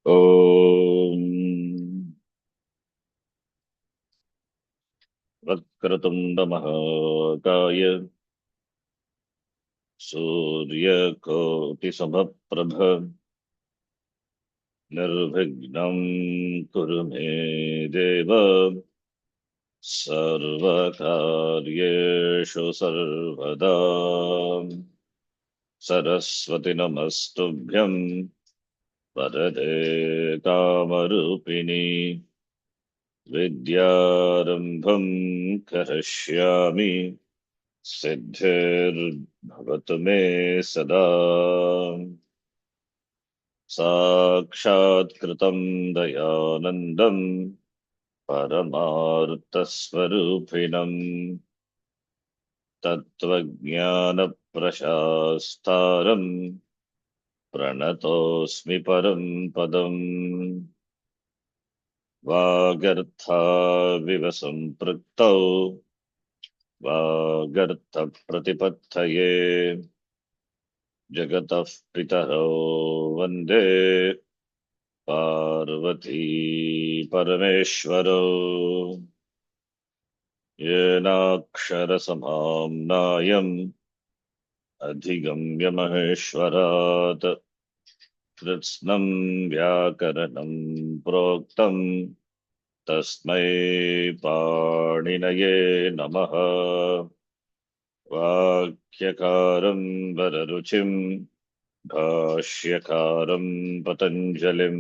ॐ वक्रतुण्डमहाकाय सूर्यकोटिसमप्रभ निर्विघ्नं कुरु मे देव सर्वकार्येषु सर्वदा सरस्वति नमस्तुभ्यं वरदे कामरूपिणी विद्यारम्भं करिष्यामि सिद्धिर्भवतु मे सदा साक्षात्कृतं दयानन्दं परमार्थस्वरूपिणं तत्त्वज्ञानप्रशास्तारं प्रणतोऽस्मि परं पदम् वागर्थाविव सम्पृक्तौ वागर्थप्रतिपत्तये जगतः पितरौ वन्दे पार्वती परमेश्वरौ येनाक्षरसमाम्नायम् अधिगम्य महेश्वरात् कृत्स्नं व्याकरणं प्रोक्तम् तस्मै पाणिनये नमः। वाक्यकारं वररुचिं भाष्यकारं पतञ्जलिं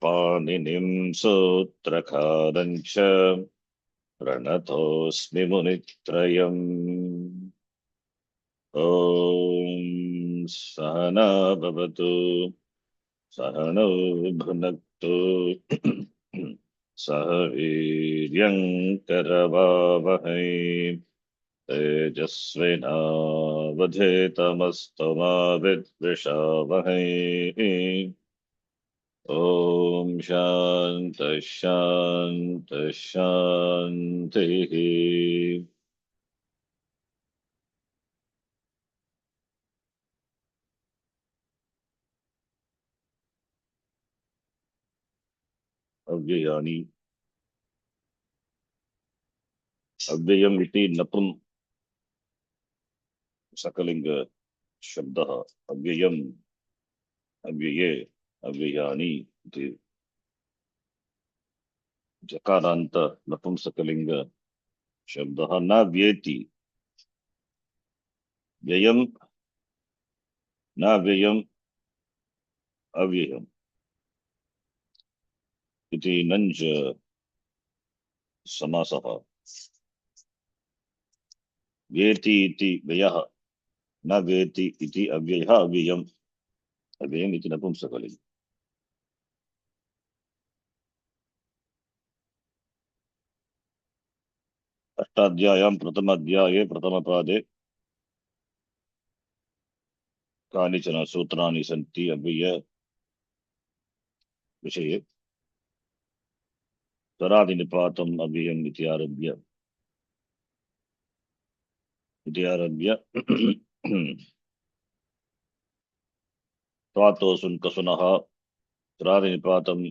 पाणिनिं सूत्रकारं च प्रणतोऽस्मि मुनित्रयम्। ॐ सहना भवतु सहनौ भुनक्तु सह वीर्यं करवावहै तेजस्विनावधेतमस्तु मा विद्विषावहै। ॐ शान्तिः शान्तिः शान्तिः। अव्ययानि अव्ययम् इति नपुं सकलिंग शब्दः अव्ययम् अव्यये अव्ययानि इति जकारान्त नपुंसकलिंग शब्दः न व्येति व्ययम् न व्ययम् अव्ययम् इति नञ्च समासः। व्येति इति व्ययः न व्येति इति अव्ययः अव्ययम् अव्ययम् इति नपुंसकलिंग। अष्टाध्याय्यां प्रथमाध्याये प्रथमपादे कानिचन सूत्राणि सन्ति अव्यय विषये। तरादिनिपातम् अव्ययम् इति आरभ्य त्वातोऽसुन्कसुनः तरादिनिपातम्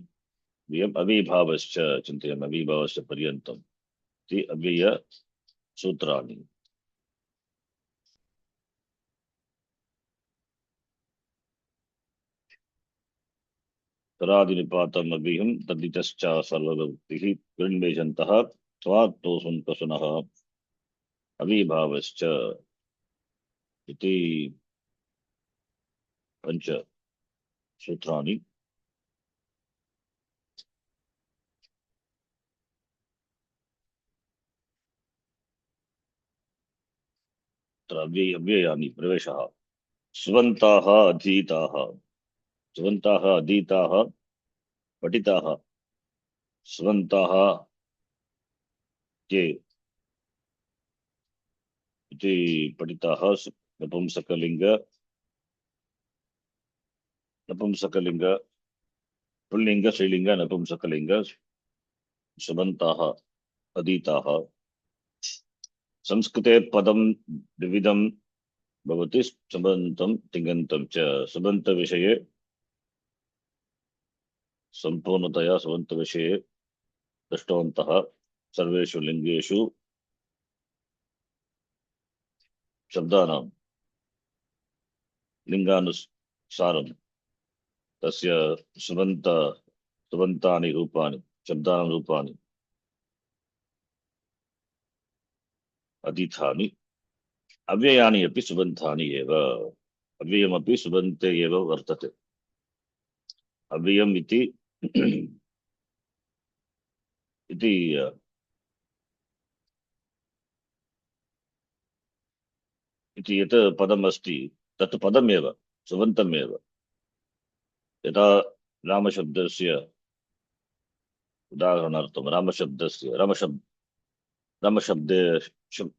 अविभावश्च चिन्तयन् अविभावश्च पर्यन्तम् इति अव्यय सूत्राणि। तरादिनिपातम् अव्ययम् तद्धितश्च सर्वविभक्तिः गृह्णेशन्तः त्वात्तोऽसुन्कसुनः अविभावश्च इति पंच सूत्राणि। अव्ययानि प्रवेशः सुबन्ताः अधीताः सुबन्ताः अधीताः पठिताः सुबन्ताः के इति पठिताः नपुंसकलिंग नपुंसकलिंग पुल्लिंग स्त्रीलिंग नपुंसकलिंग सुबन्ताः अधीताः। संस्कृते पदं द्विविधं भवति सुबन्तं तिङन्तं च। सुबन्त विषये संपूर्णतया सुबन्तविषये दृष्टवन्तः। सर्वेषु लिङ्गेषु शब्दानां लिङ्गानुसारं तस्य सुबन्तानि रूपाणि, शब्दानां रूपाणि अतीतानि, अव्ययानि अपि सुबन्तानि एव। अव्ययमपि सुबन्ते एव वर्तते। अव्ययम् इति इति इति यत् पदमस्ति तत् पदमेव सुबन्तमेव। यथा रामशब्दस्य उदाहरणार्थं रामशब्दे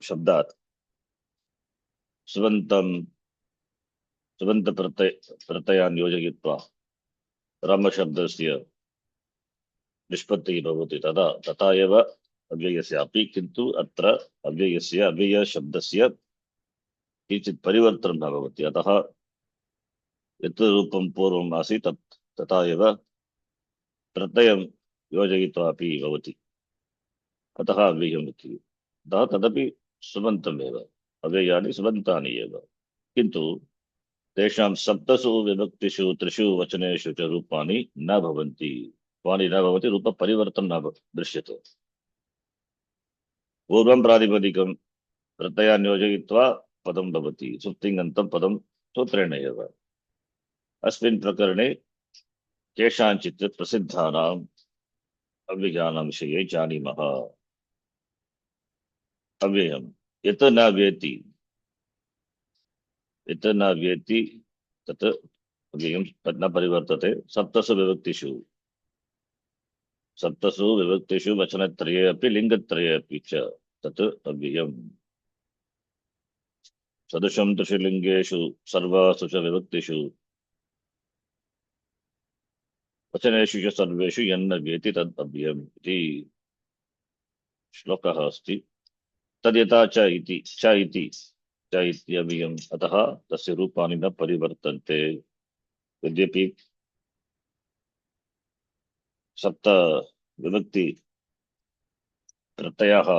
शब्दात् सुबन्तप्रत्ययान् योजयित्वा रामशब्दस्य निष्पत्तिः भवति। तथा एव अव्ययस्यापि, किन्तु अत्र अव्ययशब्दस्य किञ्चित् परिवर्तनं न भवति। अतः यत् रूपं पूर्वम् आसीत् तथा एव प्रत्ययं योजयित्वा अपि भवति। अतः अव्ययम् इति। अतः तदपि सुबन्तमेव। अव्ययानि सुबन्तानि एव, किन्तु तेषां सप्तसु विभक्तिषु त्रिषु वचनेषु च रूपाणि न भवन्ति। रूपपरिवर्तनं न दृश्यते। पूर्वं प्रातिपदिकं प्रत्ययान् योजयित्वा पदं भवति, सुप्तिङन्तं पदं सूत्रेण एव। अस्मिन् प्रकरणे केषाञ्चित् प्रसिद्धानाम् अव्ययानां विषये जानीमः। अव्ययं यत् न वेति तत् अव्ययं न परिवर्तते। सप्तसु विभक्तिषु वचनत्रये अपि लिङ्गत्रये अपि च तत् अव्ययम्। सदृशं त्रिषु लिङ्गेषु सर्वासु च विभक्तिषु वचनेषु च सर्वेषु यन्न वेति तद् अव्ययम् इति श्लोकः अस्ति। तद्यथा च इति अव्ययम्। अतः तस्य रूपाणि न परिवर्तन्ते। यद्यपि सप्त विभक्ति प्रत्ययः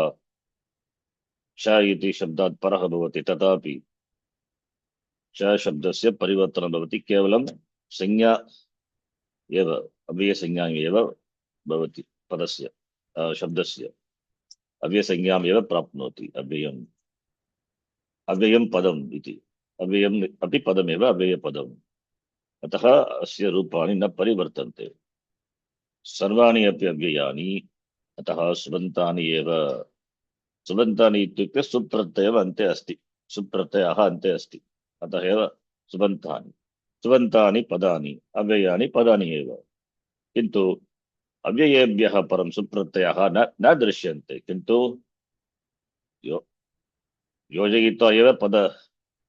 च इति शब्दात् परः भवति, तथापि च शब्दस्य परिवर्तनं भवति। केवलं संज्ञा एव, अव्ययसंज्ञा एव भवति। पदस्य शब्दस्य अव्ययसंज्ञाम् एव प्राप्नोति अव्ययम्। अव्ययं पदम् इति। अव्ययम् अपि पदमेव, अव्ययपदम्। अतः अस्य रूपाणि न परिवर्तन्ते। सर्वाणि अपि अव्ययानि, अतः सुबन्तानि एव। सुबन्तानि इत्युक्ते सुप्रत्ययः अन्ते अस्ति, सुप्रत्ययः अन्ते अस्ति, अतः एव सुबन्तानि। सुबन्तानि पदानि, अव्ययानि पदानि एव, किन्तु अव्ययेभ्यः परं सुप्रत्ययः न दृश्यन्ते। किन्तु योजयित्वा एव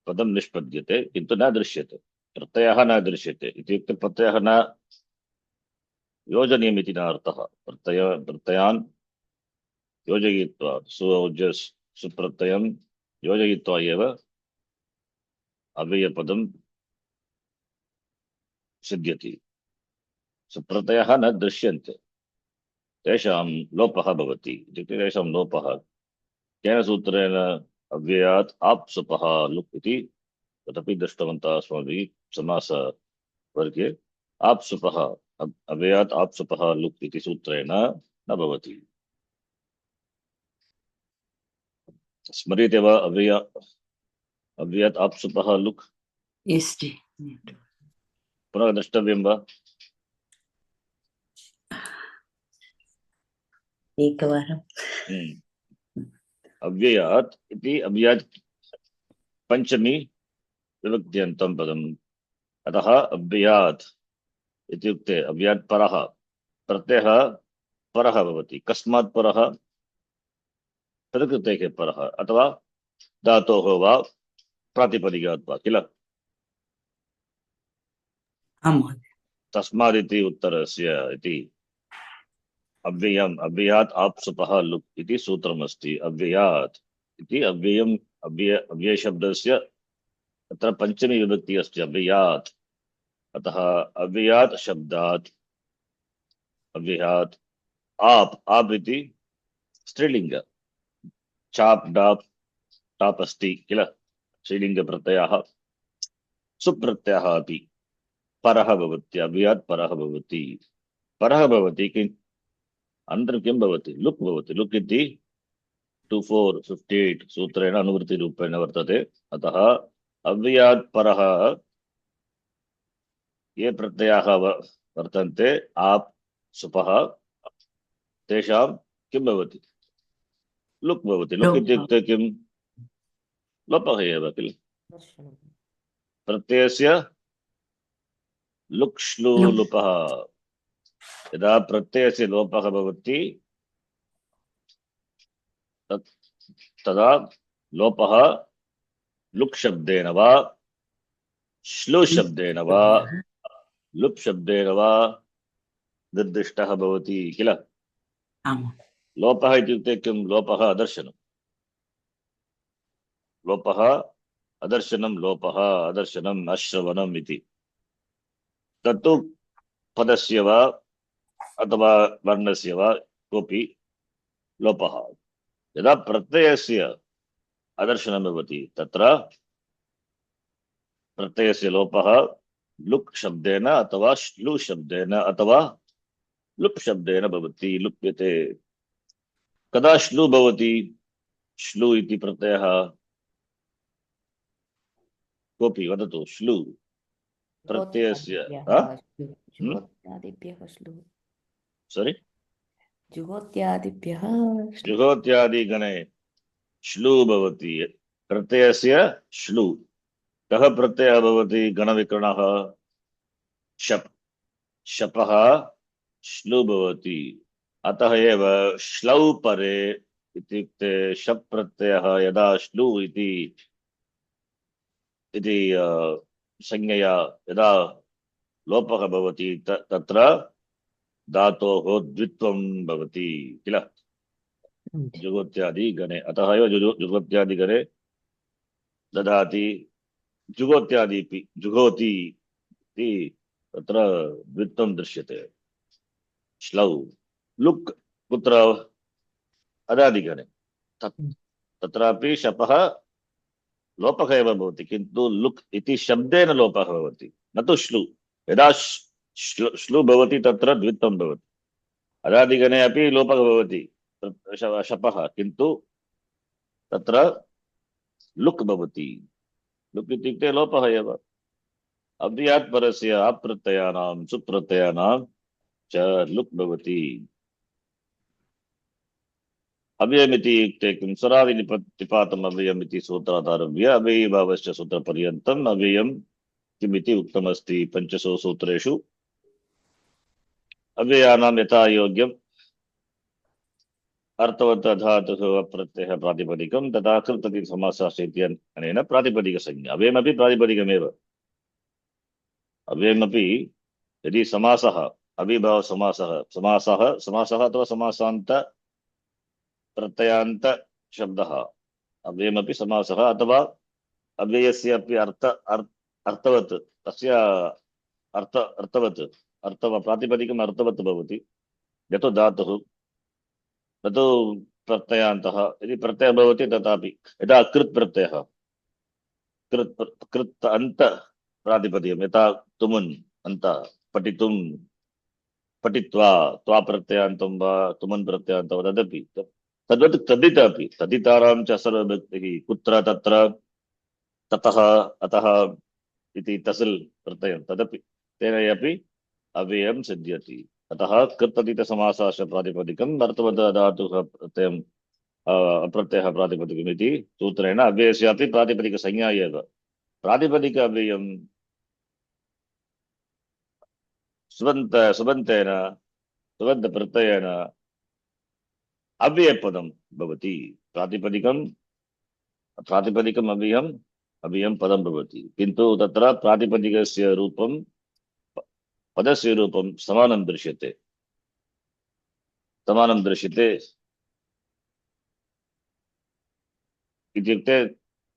पदं निष्पद्यते, किन्तु न दृश्यते। प्रत्ययः न दृश्यते इत्युक्ते प्रत्ययः न योजनीयम् इति न अर्थः। प्रत्ययान् योजयित्वा सुप्रत्ययं योजयित्वा एव अव्ययपदं सिद्ध्यति। सुप्रत्ययः न दृश्यन्ते, तेषां लोपः भवति। इत्युक्ते तेषां लोपः केन सूत्रेण? अव्ययात् आप्सुपः लुक् इति तदपि दृष्टवन्तः अस्माभिः समासवर्गे। आप्सुपः, अव्ययात् आप्सुपः लुक् इति सूत्रेण न भवति। स्मर्यते वा अव्ययात् आप्सुपः लुक्? पुनः द्रष्टव्यं वा? एकवारम्। अव्ययात् इति अव्ययात् पंचमी विभक्त्यन्तं पदम्। अतः अव्ययात् इत्युक्ते अव्ययात् परः प्रत्ययः परः भवति। कस्मात् परः? प्रकृतेः परः, अथवा धातोः वा प्रातिपदिकात् वा, किल? तस्मादिति उत्तरस्य इति अव्ययम् अव्ययात् आप्सुपः लुक् इति सूत्रमस्ति। अव्ययात् इति अव्ययम् अव्ययशब्दस्य अत्र पंचमी विभक्ति अस्ति, अव्ययात्। अतः अव्ययात् शब्दात् अव्ययात् आप इति स्त्रीलिंग। चाप डाप टाप अस्ति किल, स्त्रीलिंग प्रत्ययः। सुप्रत्ययः अपि परः भवति, अव्ययात् परः भवति। परः भवति कि अनन्तरं किं भवति, लुक् भवति। लुक् इति 2458 सूत्रेण अनुवृत्तिरूपेण वर्तते। अतः अव्ययात् परः ये प्रत्ययाः वर्तन्ते, आप सुपः, तेषां किं भवति, लुक् भवति। लुक् लोपः इत्युक्ते किं, लोपः एव किल। दर्शनम् प्रत्ययस्य लुक् श्लू लुप् लुपः। यदा प्रत्ययस्य लोपः भवति तदा लोपः लुक् शब्देन वा श्लू शब्देन वा लुप् शब्देन वा निर्दिष्टः भवति किल। आम् लोपः इत्युक्ते किं, लोपः अदर्शनं। लोपः अदर्शनं, लोपः अदर्शनम् अश्रवणम् इति। तत्तु पदस्य वा अथवा वर्णस्य वा कोऽपि लोपः। यदा प्रत्ययस्य अदर्शनं भवति तत्र प्रत्ययस्य लोपः लुक् शब्देन अथवा श्लू शब्देन अथवा लुप् शब्देन भवति, लुप्यते। कदा श्लू भवति, श्लू इति प्रत्ययः कोऽपि वदतु। श्लू प्रत्ययस्य जुहोत्यादिभ्यः श्लुः सारी जुहोत्यादिभ्यः श्लुः जुहोत्यादिगणे श्लू भवति। प्रत्ययस्य श्लू। कः प्रत्ययः भवति, गणविकरणः शप्। शपः श्लू भवति। अतः एव श्लौ परे इत्युक्ते शप् प्रत्ययः यदा श्लू इति संज्ञया यदा लोपः भवति तत्र धातोः द्वित्वं भवति किल, जुगोत्यादि गणे। अतः एव जुगोत्यादि गणे ददाति, जुगोत्यादि जुगोति इति तत्र द्वित्वं दृश्यते। श्लौ। लुक् कुत्र, अदादिगणे। तत्रापि शपः लोपः एव भवति, किन्तु लुक् इति शब्देन लोपः भवति, न तु श्लू। यदा श्लू भवति तत्र द्वित्वं भवति। अदादिगणे अपि लोपः भवति शपः, किन्तु तत्र लुक् भवति। लुक् इत्युक्ते लोपः एव। अव्ययात् परस्य अप्रत्ययानां सुप्रत्ययानां च लुक् भवति। अव्ययमिति युक्ते किं, स्वरादिनिपातम् अव्ययमिति सूत्रादारभ्य अव्ययीभावस्य सूत्रपर्यन्तम् अव्ययं किमिति उक्तमस्ति पञ्चसु सूत्रेषु। अव्ययानां यथा योग्यम् अर्थवत् धातुः अप्रत्ययः प्रातिपदिकं तथा कृतति समासः इत्यनेन प्रातिपदिकसंज्ञा। अव्ययमपि प्रातिपदिकमेव। अव्ययमपि यदि समासः अविभावसमासः समासः अथवा समासान्त प्रत्ययान्त शब्दः, अव्ययमपि समासः अथवा अव्ययस्य अपि अर्थवत्, तस्य अर्थवत्, प्रातिपदिकम् अर्थवत् भवति। यतो धातुः ततो प्रत्ययान्तः, यदि प्रत्ययः भवति तथापि। यदा कृत् प्रत्ययः, कृत् अन्त प्रातिपदिकं, यथा तुमुन् अन्त, पठितुं पठित्वा, त्वा प्रत्ययान्तं वा तुमुन् प्रत्ययान्तं वा तदपि तद्वत् तदित अपि। तदितारां च सर्वभक्तिः कुत्र तत्र ततः अतः इति तसिल् प्रत्ययं तदपि तेन अपि अव्ययं सिद्ध्यति। अतः कृत्तदितसमासाश्च प्रातिपदिकम् अर्थवत् धातुः प्रत्ययम् अप्रत्ययः प्रातिपदिकम् इति सूत्रेण अव्ययस्यापि प्रातिपदिकसंज्ञा एव। प्रातिपदिक अव्ययं सुबन्तेन सुबन्तप्रत्ययेन अव्ययपदं भवति। प्रातिपदिकम् अव्ययं पदं भवति, किन्तु तत्र प्रातिपदिकस्य रूपं पदस्य रूपं समानं दृश्यते। इत्युक्ते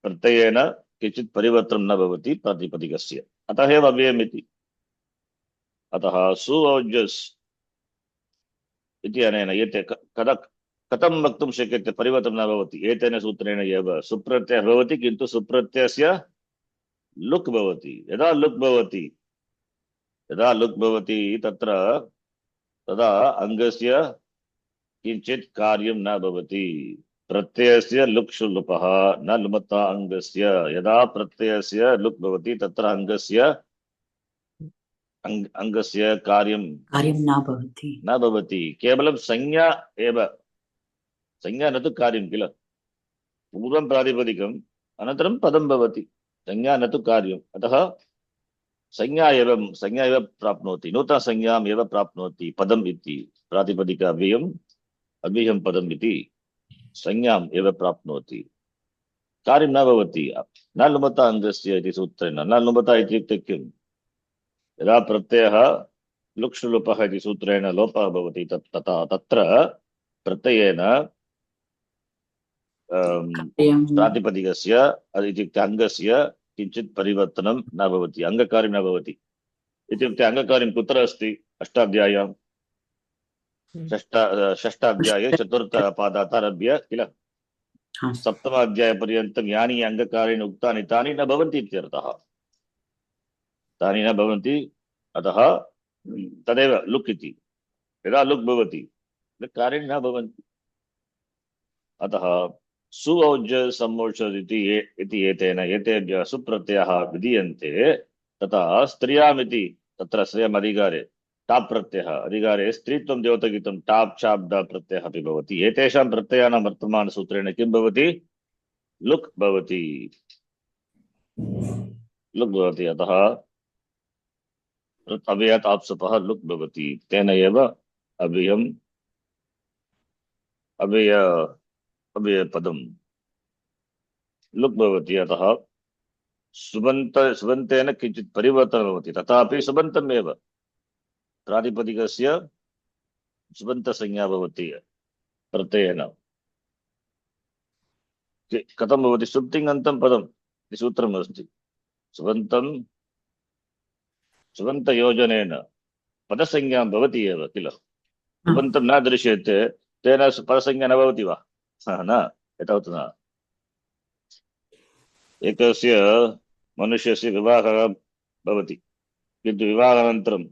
प्रत्ययेन किञ्चित् परिवर्तनं न भवति प्रातिपदिकस्य, अतः एव अव्ययम् इति। अतः सु औजस् इति अनेन एते कदा कथं वक्तुं शक्यते परिवर्तनं न भवति एतेन सूत्रेण एव सुप्रत्ययः भवति किन्तु सुप्रत्ययस्य लुक् भवति यदा लुक् भवति तत्र तदा अङ्गस्य किञ्चित् कार्यं न भवति प्रत्ययस्य लुक् लुपः न लुमता अङ्गस्य यदा प्रत्ययस्य लुक् भवति तत्र अङ्गस्य अङ्गस्य कार्यं कार्यं न भवति। न भवति केवलं संज्ञा एव संज्ञा न तु कार्यं किल पूर्वं प्रातिपदिकम् अनन्तरं पदं भवति संज्ञा न तु कार्यम् अतः संज्ञा एव प्राप्नोति नूतन संज्ञाम् एव प्राप्नोति पदम् इति प्रातिपदिक अव्ययं पदम् इति संज्ञाम् एव प्राप्नोति कार्यं न भवति न लुमता अङ्गस्य इति सूत्रेण न लुमता इत्युक्ते किम् यदा प्रत्ययः लुक्ष्लुपः इति सूत्रेण लोपः भवति तथा तत्र प्रत्ययेन प्रातिपदिकस्य इत्युक्ते अङ्गस्य किञ्चित् परिवर्तनं न भवति अङ्गकार्यं न भवति इत्युक्ते अङ्गकार्यं कुत्र अस्ति अष्टाध्याय्यां षष्ठाध्याये चतुर्थपादात् आरभ्य किल सप्तमाध्यायपर्यन्तं यानि अङ्गकार्याणि उक्तानि तानि न भवन्ति इत्यर्थः तानि न भवन्ति अतः तदेव लुक् इति यदा लुक् भवति कार्याणि न भवन्ति अतः सुऔज्ज सम्मोषद् इति एतेन एतेभ्यः सुप्रत्ययाः विधीयन्ते तथा स्त्रियामिति तत्र स्त्रियम् अधिकारे टाप् प्रत्ययः अधिकारे स्त्रीत्वं द्योतकितं टाप् चाप् ड प्रत्ययः अपि भवति एतेषां प्रत्ययानां वर्तमानसूत्रेण किं भवति लुक् भवति अतः अव्ययात् आप्सुपः लुक् भवति तेन एव अव्ययम् अव्ययपदं लुक् भवति अतः सुबन्तेन किञ्चित् परिवर्तनं भवति तथापि सुबन्तमेव प्रातिपदिकस्य सुबन्तसंज्ञा भवति प्रत्ययेन कथं भवति सुप्तिङन्तं पदम् इति सूत्रम् अस्ति सुबन्तयोजनेन पदसंज्ञा भवति एव किल सुबन्तं न दृश्यते तेन पदसंज्ञा न भवति वा न एतावत् न एकस्य मनुष्यस्य विवाहः भवति किन्तु विवाहानन्तरं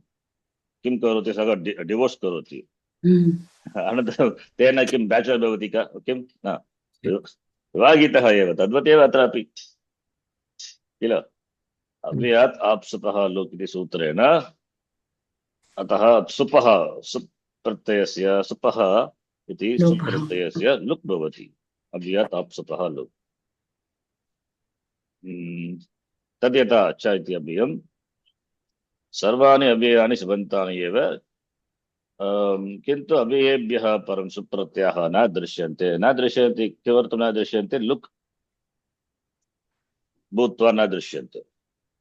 किं करोति सः डिवोर्स् करोति अनन्तरं तेन किं बैचलर् भवति किं न विवाहितः एव तद्वत् एव अत्रापि किल अव्ययात् आप्सुपः लुक् इति सूत्रेण अतः सुपः सुप् प्रत्ययस्य सुपः इति सुप्रत्ययस्य लुक् भवति अव्ययात् आप्सुपः लुक् तद्यथा च इति अव्ययम् सर्वाणि अव्ययानि सुबन्तानि एव किन्तु अव्ययेभ्यः परं सुप्रत्ययाः न दृश्यन्ते किमर्थं न दृश्यन्ते लुक् भूत्वा न दृश्यन्ते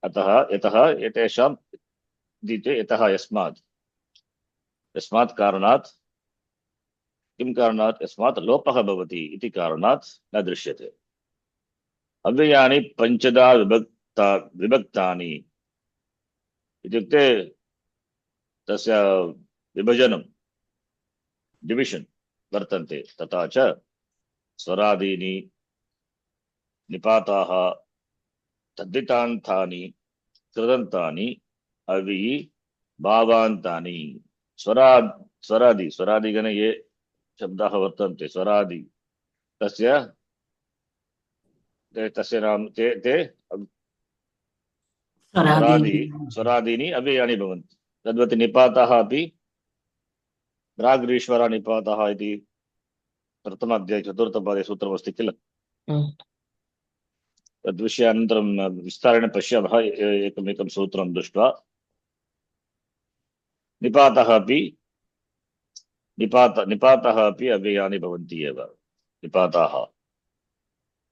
अतः यतः एतेषां यतः यस्मात् कारणात् किं कारणात् यस्मात् लोपः भवति इति कारणात् न दृश्यते अव्ययानि पञ्चधा विभक्तानि इत्युक्ते तस्य विभजनं डिविजन् वर्तन्ते तथा च स्वरादीनि निपाताः तद्धितान्तानि कृदन्तानि अवि भावान्तानि स्वरादिगणे ये शब्दाः वर्तन्ते स्वरादि तस्य नाम ते स्वरादीनि अव्ययानि भवन्ति तद्वत् निपाताः अपि राग्रीश्वरा निपाताः इति प्रथमाध्याये चतुर्थपादे सूत्रमस्ति किल तद्विषये अनन्तरं विस्तारेण पश्यामः एकमेकं सूत्रं दृष्ट्वा निपाताः अपि अव्ययानि भवन्ति एव निपाताः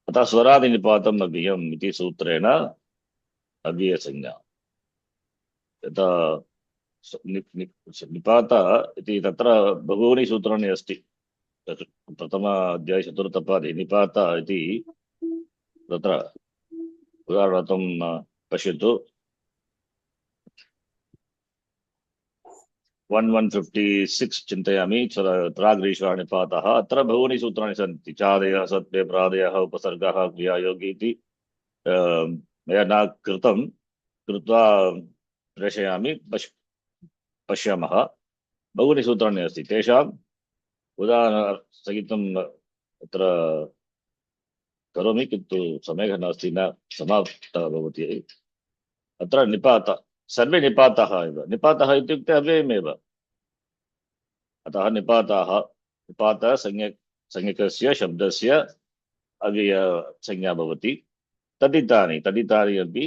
अतः स्वरादिनिपातम् अव्ययम् इति सूत्रेण अव्ययसंज्ञा यथा निपात इति तत्र बहूनि सूत्राणि अस्ति प्रथम अध्याये चतुर्थपादे निपात इति तत्र उदाहरणार्थं पश्यतु 1156 चिन्तयामि प्राग्रीश्वरः निपातः अत्र बहूनि सूत्राणि सन्ति चादयः सत्त्वे प्रादयः उपसर्गः क्रियायोगी इति मया न कृतं कृत्वा प्रेषयामि पश्यामः बहूनि सूत्राणि अस्ति तेषाम् उदाहरणसहितम् अत्र करोमि किन्तु समयः नास्ति न समाप्तः भवति अत्र निपात सर्वे निपाताः एव निपातः इत्युक्ते अव्ययमेव अतः निपाताः निपातः संज्ञकस्य शब्दस्य अव्ययसंज्ञा भवति तदितानि अपि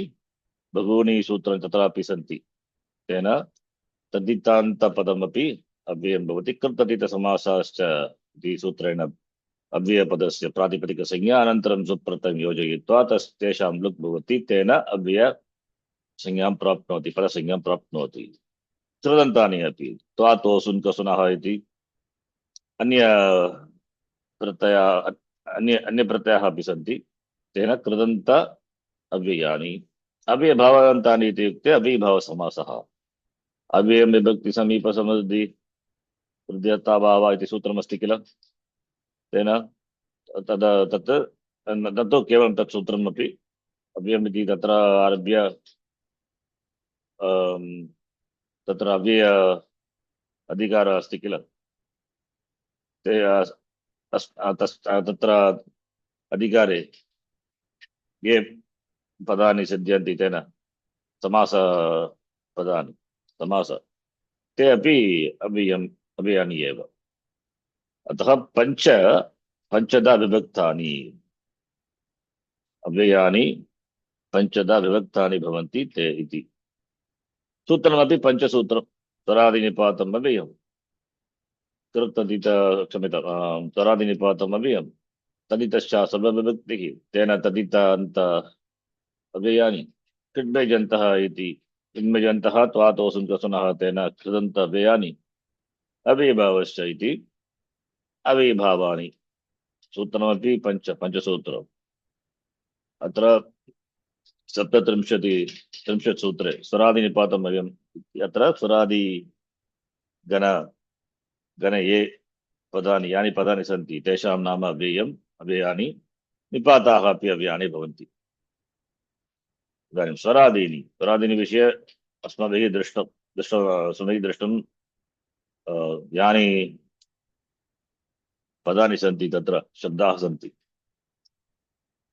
बहूनि सूत्राणि तत्रापि सन्ति तेन तद्धितान्तपदमपि अव्ययं भवति कृतधितसमासाश्च इति सूत्रेण अव्ययपदस्य प्रातिपदिकसंज्ञा अनन्तरं सुप्रत्ययं योजयित्वा तेषां लुक् भवति तेन अव्ययसंज्ञां प्राप्नोति पदसंज्ञां प्राप्नोति कृदन्तानि अपि त्वा तो सुन् कसुनः इति अन्य प्रत्यय अन्य प्रत्ययाः अपि सन्ति तेन कृदन्त अव्ययानि अव्ययभावान्तानि इत्युक्ते अव्ययभावसमासः अव्ययं विभक्ति समीप समृद्धि हृदयताभाव इति सूत्रमस्ति किल तेन तद् तत् न तु केवलं तत् सूत्रमपि अव्ययम् इति तत्र आरभ्य तत्र अव्यय अधिकारः अस्ति किल ते तत्र अधिकारे ये पदानि सिद्ध्यन्ति तेन समास पदानि समास ते अपि अव्ययानि एव अतः पंचदा विभक्तानि अव्ययानि पंचदा विभक्तानि भवन्ति ते इति सूत्रमपि पंचसूत्रं स्वरादिनिपातम् अव्ययम् कृतदित क्षम्यतां स्वरादिनिपातम् अव्ययम् तदितश्च सर्वविभक्तिः तेन तदितान्त अव्ययानि कृड्बेजन्तः इति कृड्बेजन्तः त्वातोऽसुं कसुनः तेन कृदन्त अव्ययानि अव्ययभावश्च इति अव्ययभावानि सूत्रमपि पंचसूत्रम् अत्र त्रिंशत् सूत्रे स्वरादिनिपातम् अव्ययम् अत्र स्वरादि गण ये पदानि यानि पदानि सन्ति तेषां नाम अव्ययानि निपाताः अपि अव्ययानि भवन्ति इदानीं स्वरादीनि विषये अस्माभिः दृष्टं यानि पदानि सन्ति तत्र शब्दाः सन्ति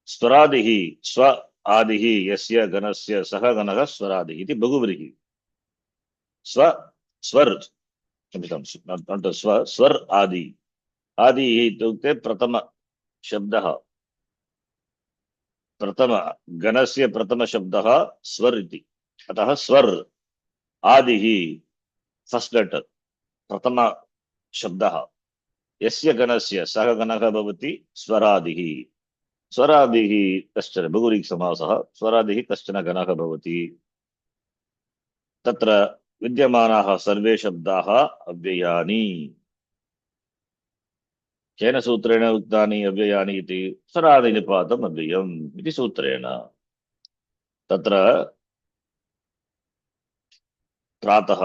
स्वरादिः स्व आदिः यस्य गणस्य सः गणः स्वरादिः इति बहुव्रीहि स्वर् क्षम्यतां स्वर् आदि इत्युक्ते प्रथम शब्दः प्रथम गणस्य प्रथम शब्दः स्वर् इति अतः स्वर् आदिः फस्ट् लेटर् प्रथम शब्दः यस्य गणस्य सः गणः भवति स्वरादिः स्वरादिः कश्चन बहुव्रीहि समासः स्वरादिः कश्चन गणः भवति तत्र विद्यमानाः सर्वे शब्दाः अव्ययानि केन सूत्रेण उक्तानि अव्ययानि इति स्वरादिनिपातम् अव्ययम् इति सूत्रेण तत्र प्रातः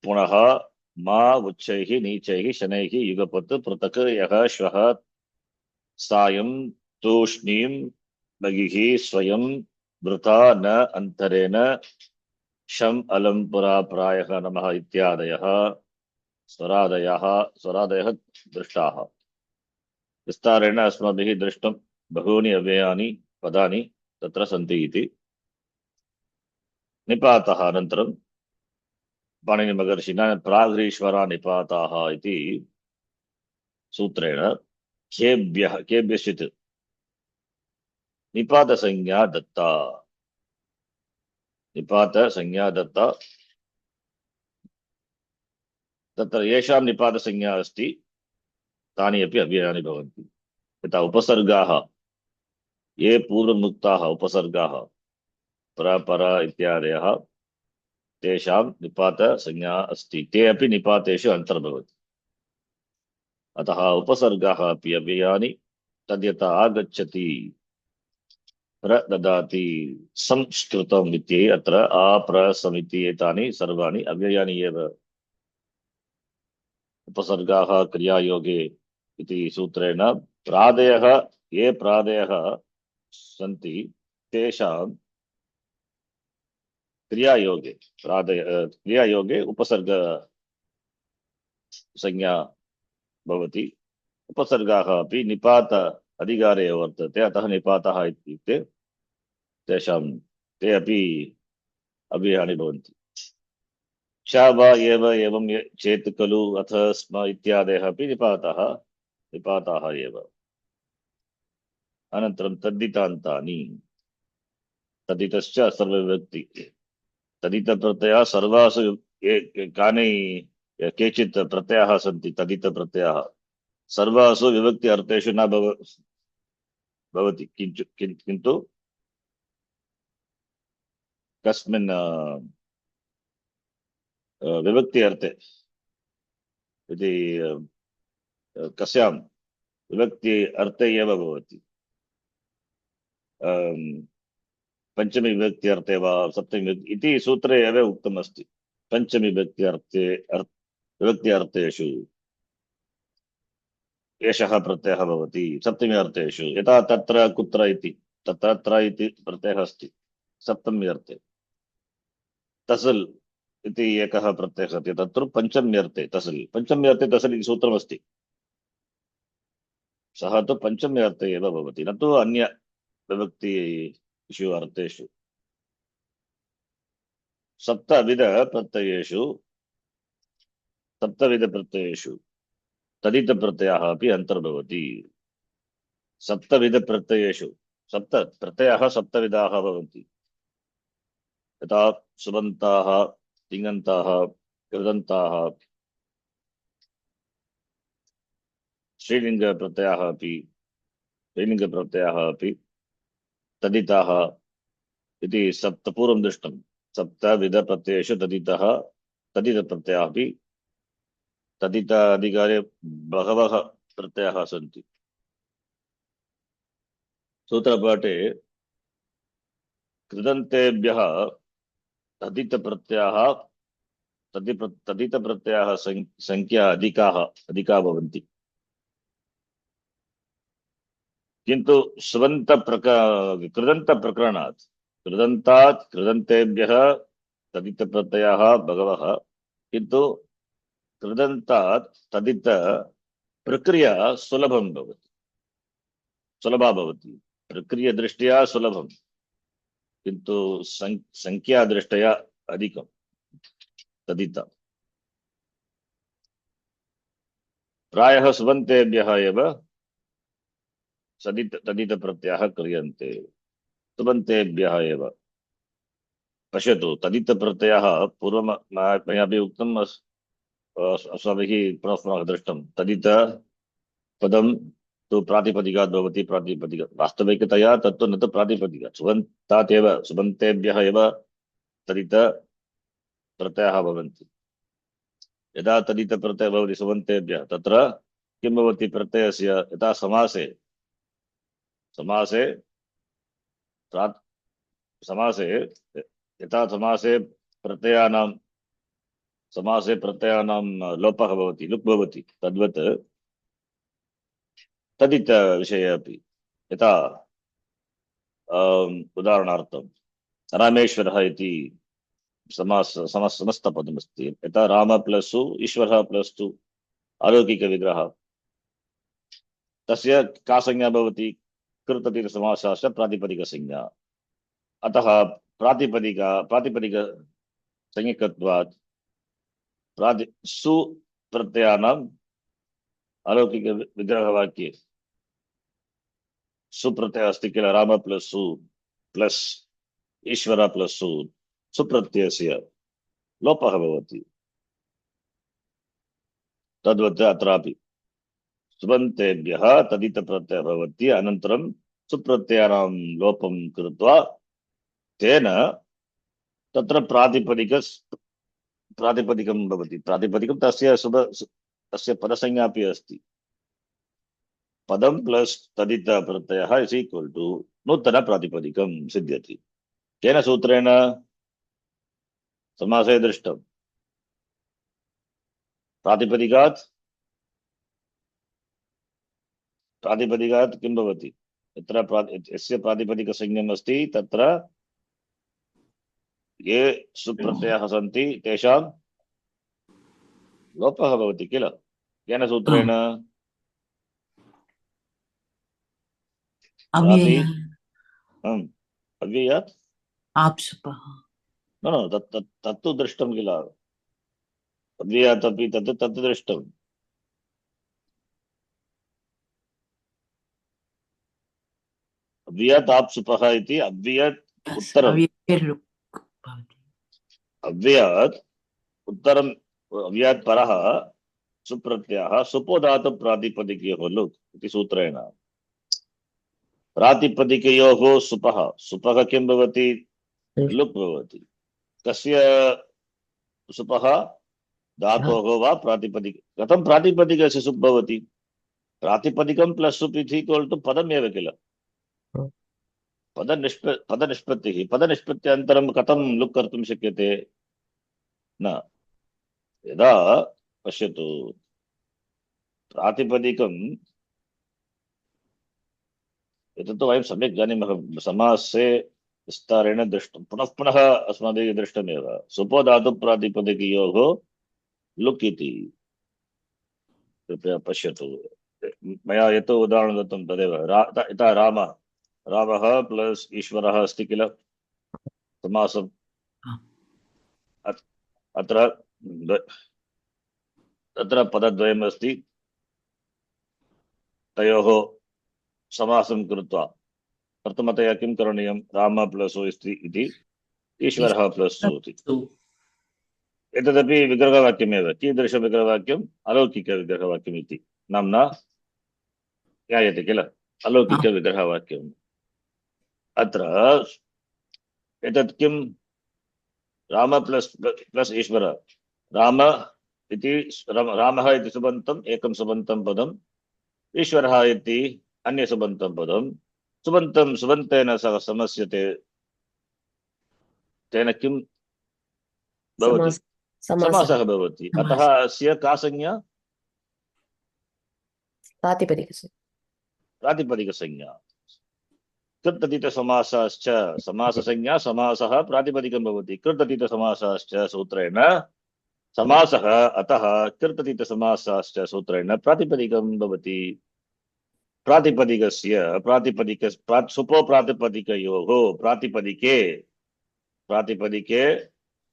पुनः मा उच्चैः नीचैः शनैः युगपत् पृथक् यः श्वः सायं तूष्णीं बहिः स्वयं वृथा न अन्तरेण शम अलम पुरा प्रायः नमः इत्यादयः स्वरादयः दृष्टाः विस्तारेण अस्माभिः दृष्टं बहूनि अव्ययानि पदानि तत्र सन्ति इति निपातः अनन्तरं पाणिनिमहर्षिणा प्राग्रीश्वरा निपाताः इति सूत्रेण केभ्यश्चित् निपातसंज्ञा दत्ता तत्र येषां निपातसंज्ञा अस्ति तानि अपि अव्ययानि भवन्ति यथा उपसर्गाः ये पूर्वमुक्ताः उपसर्गाः पर इत्यादयः तेषां निपातसंज्ञा अस्ति ते अपि निपातेषु अन्तर्भवति अतः उपसर्गाः अपि अव्ययानि तद्यथा आगच्छति प्रददाति संस्कृतम् इति अत्र आप्रसमिति एतानि सर्वाणि अव्ययानि एव उपसर्गाः क्रियायोगे इति सूत्रेण प्रादयः ये प्रादयः सन्ति तेषां क्रियायोगे क्रियायोगे उपसर्ग संज्ञा भवति। उपसर्गाः अपि निपात अधिकारे वर्तते, अतः निपातः इत्युक्ते तेषां ते अपि अव्ययानि भवन्ति। च वा एव एवं चेत् खलु अथ स्म इत्यादयः अपि निपाताः एव। अनन्तरं तद्दितान्तानि, तदितश्च सर्वविभक्ति, तदितप्रत्ययः सर्वासु कानि केचित् प्रत्ययाः सन्ति, तदितप्रत्ययाः सर्वासु विभक्ति अर्थेषु न भवति, किन्तु कस्मिन् विभक्ति अर्थे इति कस्यां विभक्ति अर्थे एव भवति। पंचमी विभक्ति अर्थे वा सप्तमी विभक्ति इति सूत्रे एव उक्तम् अस्ति। पंचमी विभक्ति अर्थे विभक्ति अर्थेषु एषः प्रत्ययः भवति, सप्तमी अर्थेषु यथा तत्र कुत्र इति, तत्र इति प्रत्ययः अस्ति सप्तमी अर्थे। तसल् इति एकः प्रत्ययः अस्ति, तत्र पंचमी अर्थे तसल्, पंचमी अर्थे तसल् इति सूत्रमस्ति। सः तु पंचमी अर्थे एव भवति, न तु अन्य विभक्तिषु अर्थेषु। सप्तविध प्रत्ययेषु तदित प्रत्ययः अपि अन्तर्भवति। सप्तविध प्रत्ययेषु सप्त प्रत्ययाः सप्तविधाः भवन्ति। यथा सुबन्ताः, तिङन्ताः, कृदन्ताः, स्त्रीलिङ्गप्रत्ययाः अपि स्त्रीलिङ्गप्रत्ययाः अपि तदिताः इति सप्त पूर्वं दृष्टं। सप्तविध प्रत्ययेषु तदितप्रत्ययाः अपि, तदित अधिकारे बहवः प्रत्ययाः सन्ति। सूत्रपाठे कृदन्तेभ्यः तदितप्रत्ययाः संख्या अधिका भवन्ति, किन्तु कृदन्तप्रकरणात् कृदन्तेभ्यः तदितप्रत्ययाः बहवः, किन्तु कृदन्तात् तदित प्रक्रिया सुलभा भवति, प्रक्रियादृष्ट्या सुलभं, किन्तु संख्यादृष्ट्या अधिकं तदित। प्रायः सुबन्तेभ्यः एव तदित प्रत्ययाः क्रियन्ते, सुबन्तेभ्यः एव। पश्यतु, तदित प्रत्ययः पूर्वं मयापि उक्तम्, अस्माभिः पुनः दृष्टं। तदित पदं तु प्रातिपदिकात् भवति, प्रातिपदिक वास्तविकतया तत्तु न तु प्रातिपदिक, सुबन्तात् एव, सुबन्तेभ्यः एव तदित प्रत्ययाः भवन्ति। यदा तदित प्रत्ययः भवति सुबन्तेभ्यः, तत्र किं भवति प्रत्ययस्य, यथा समासे यथा समासे प्रत्ययानां लोपः भवति, लुक् भवति, तद्वत् तदित विषये अपि। यथा उदाहरणार्थं रामेश्वरः इति समस्तपदमस्ति। यथा राम प्लस् ईश्वरः प्लस् तु अलौकिकविग्रहः, तस्य का संज्ञा भवति, कृततिः समासस्य प्रातिपदिकसंज्ञा। अतः प्रातिपदिक संज्ञकत्वात् सु प्रत्ययानाम् अलौकिकविग्रहवाक्ये सुप्रत्ययः अस्ति किल, राम प्लस् सु प्लस् ईश्वर प्लस् सु, सुप्रत्ययस्य लोपः भवति। तद्वत् अत्रापि सुबन्तेभ्यः तदित प्रत्ययः भवति, अनन्तरं सुप्रत्ययानां लोपं कृत्वा तेन तत्र प्रातिपदिकं भवति। प्रातिपदिकं तस्य पदसंज्ञा अपि अस्ति। पदं प्लस तदित प्रत्ययः इस् इक्वल् टु नूतन प्रातिपदिकं सिद्ध्यति। केन सूत्रेण? समासे दृष्टं। प्रातिपदिकात् प्रातिपदिकात् किं भवति? यत्र यस्य प्रातिपदिकसंज्ञम् अस्ति तत्र ये सुप्रत्ययाः सन्ति तेषां लोपः भवति किल? केन सूत्रेण? प्राति अव्यय अव्ययात् आप्सुपः न न तत्तु दृष्टं किल? अव्ययात् अपि तत् दृष्टम्। अव्ययात् आप्सुपः इति अव्ययात् उत्तरम्। अव्यय लुक् भवति। अव्ययात् उत्तरम् अव्ययात् परः सुप्रत्ययः सुपोधातु प्रातिपदिकयोः लुक् इति सूत्रेण प्रातिपदिकयोः सुपः सुपः किं भवति? लुक् भवति। कस्य सुपः? धातोः वा प्रातिपदिक? कथं प्रातिपदिकस्य सुप् भवति? प्रातिपदिकं प्लस् सुप् इति इक्वल् टु पदमेव किल? पदनिष्पत्तिः पदनिष्पत्त्यन्तरं कथं लुक् कर्तुं शक्यते? न। यदा पश्यतु प्रातिपदिकं एतत् वयं सम्यक् जानीमः, समासे विस्तारेण दृष्टं पुनः पुनः अस्माभिः दृष्टमेव। सुपो धातु प्रातिपदिकयोः लुक् इति कृपया पश्यतु। मया यत् उदाहरणं दत्तं तदेव। यथा रामः प्लस् ईश्वरः अस्ति किल समासम्। अत्र तत्र पदद्वयम् अस्ति, तयोः समासं कृत्वा प्रथमतया किं करणीयं? राम प्लस् इति ईश्वरः प्लस् इति। एतदपि विग्रहवाक्यमेव। कीदृशविग्रहवाक्यम्? अलौकिकविग्रहवाक्यम् इति नाम्ना ज्ञायते किल? अलौकिकविग्रहवाक्यम्। अत्र एतत् किं? राम प्लस् ईश्वर। राम इति रामः इति सुबन्तम् एकं सुबन्तं पदम्, ईश्वरः इति अन्य सुबन्तं पदं। सुबन्तं सुबन्तेन सह समस्यते, तेन किं भवति? समासः भवति। अतः अस्य का संज्ञा? प्रातिपदिकसंज्ञा। कृततीतसमासाश्च समाससंज्ञा, समासः प्रातिपदिकं भवति। कृततीतसमासाश्च सूत्रेण समासः, अतः कृततीतसमासाश्च सूत्रेण प्रातिपदिकं भवति। प्रातिपदिकस्य सुपो प्रातिपदिकयोः प्रातिपदिके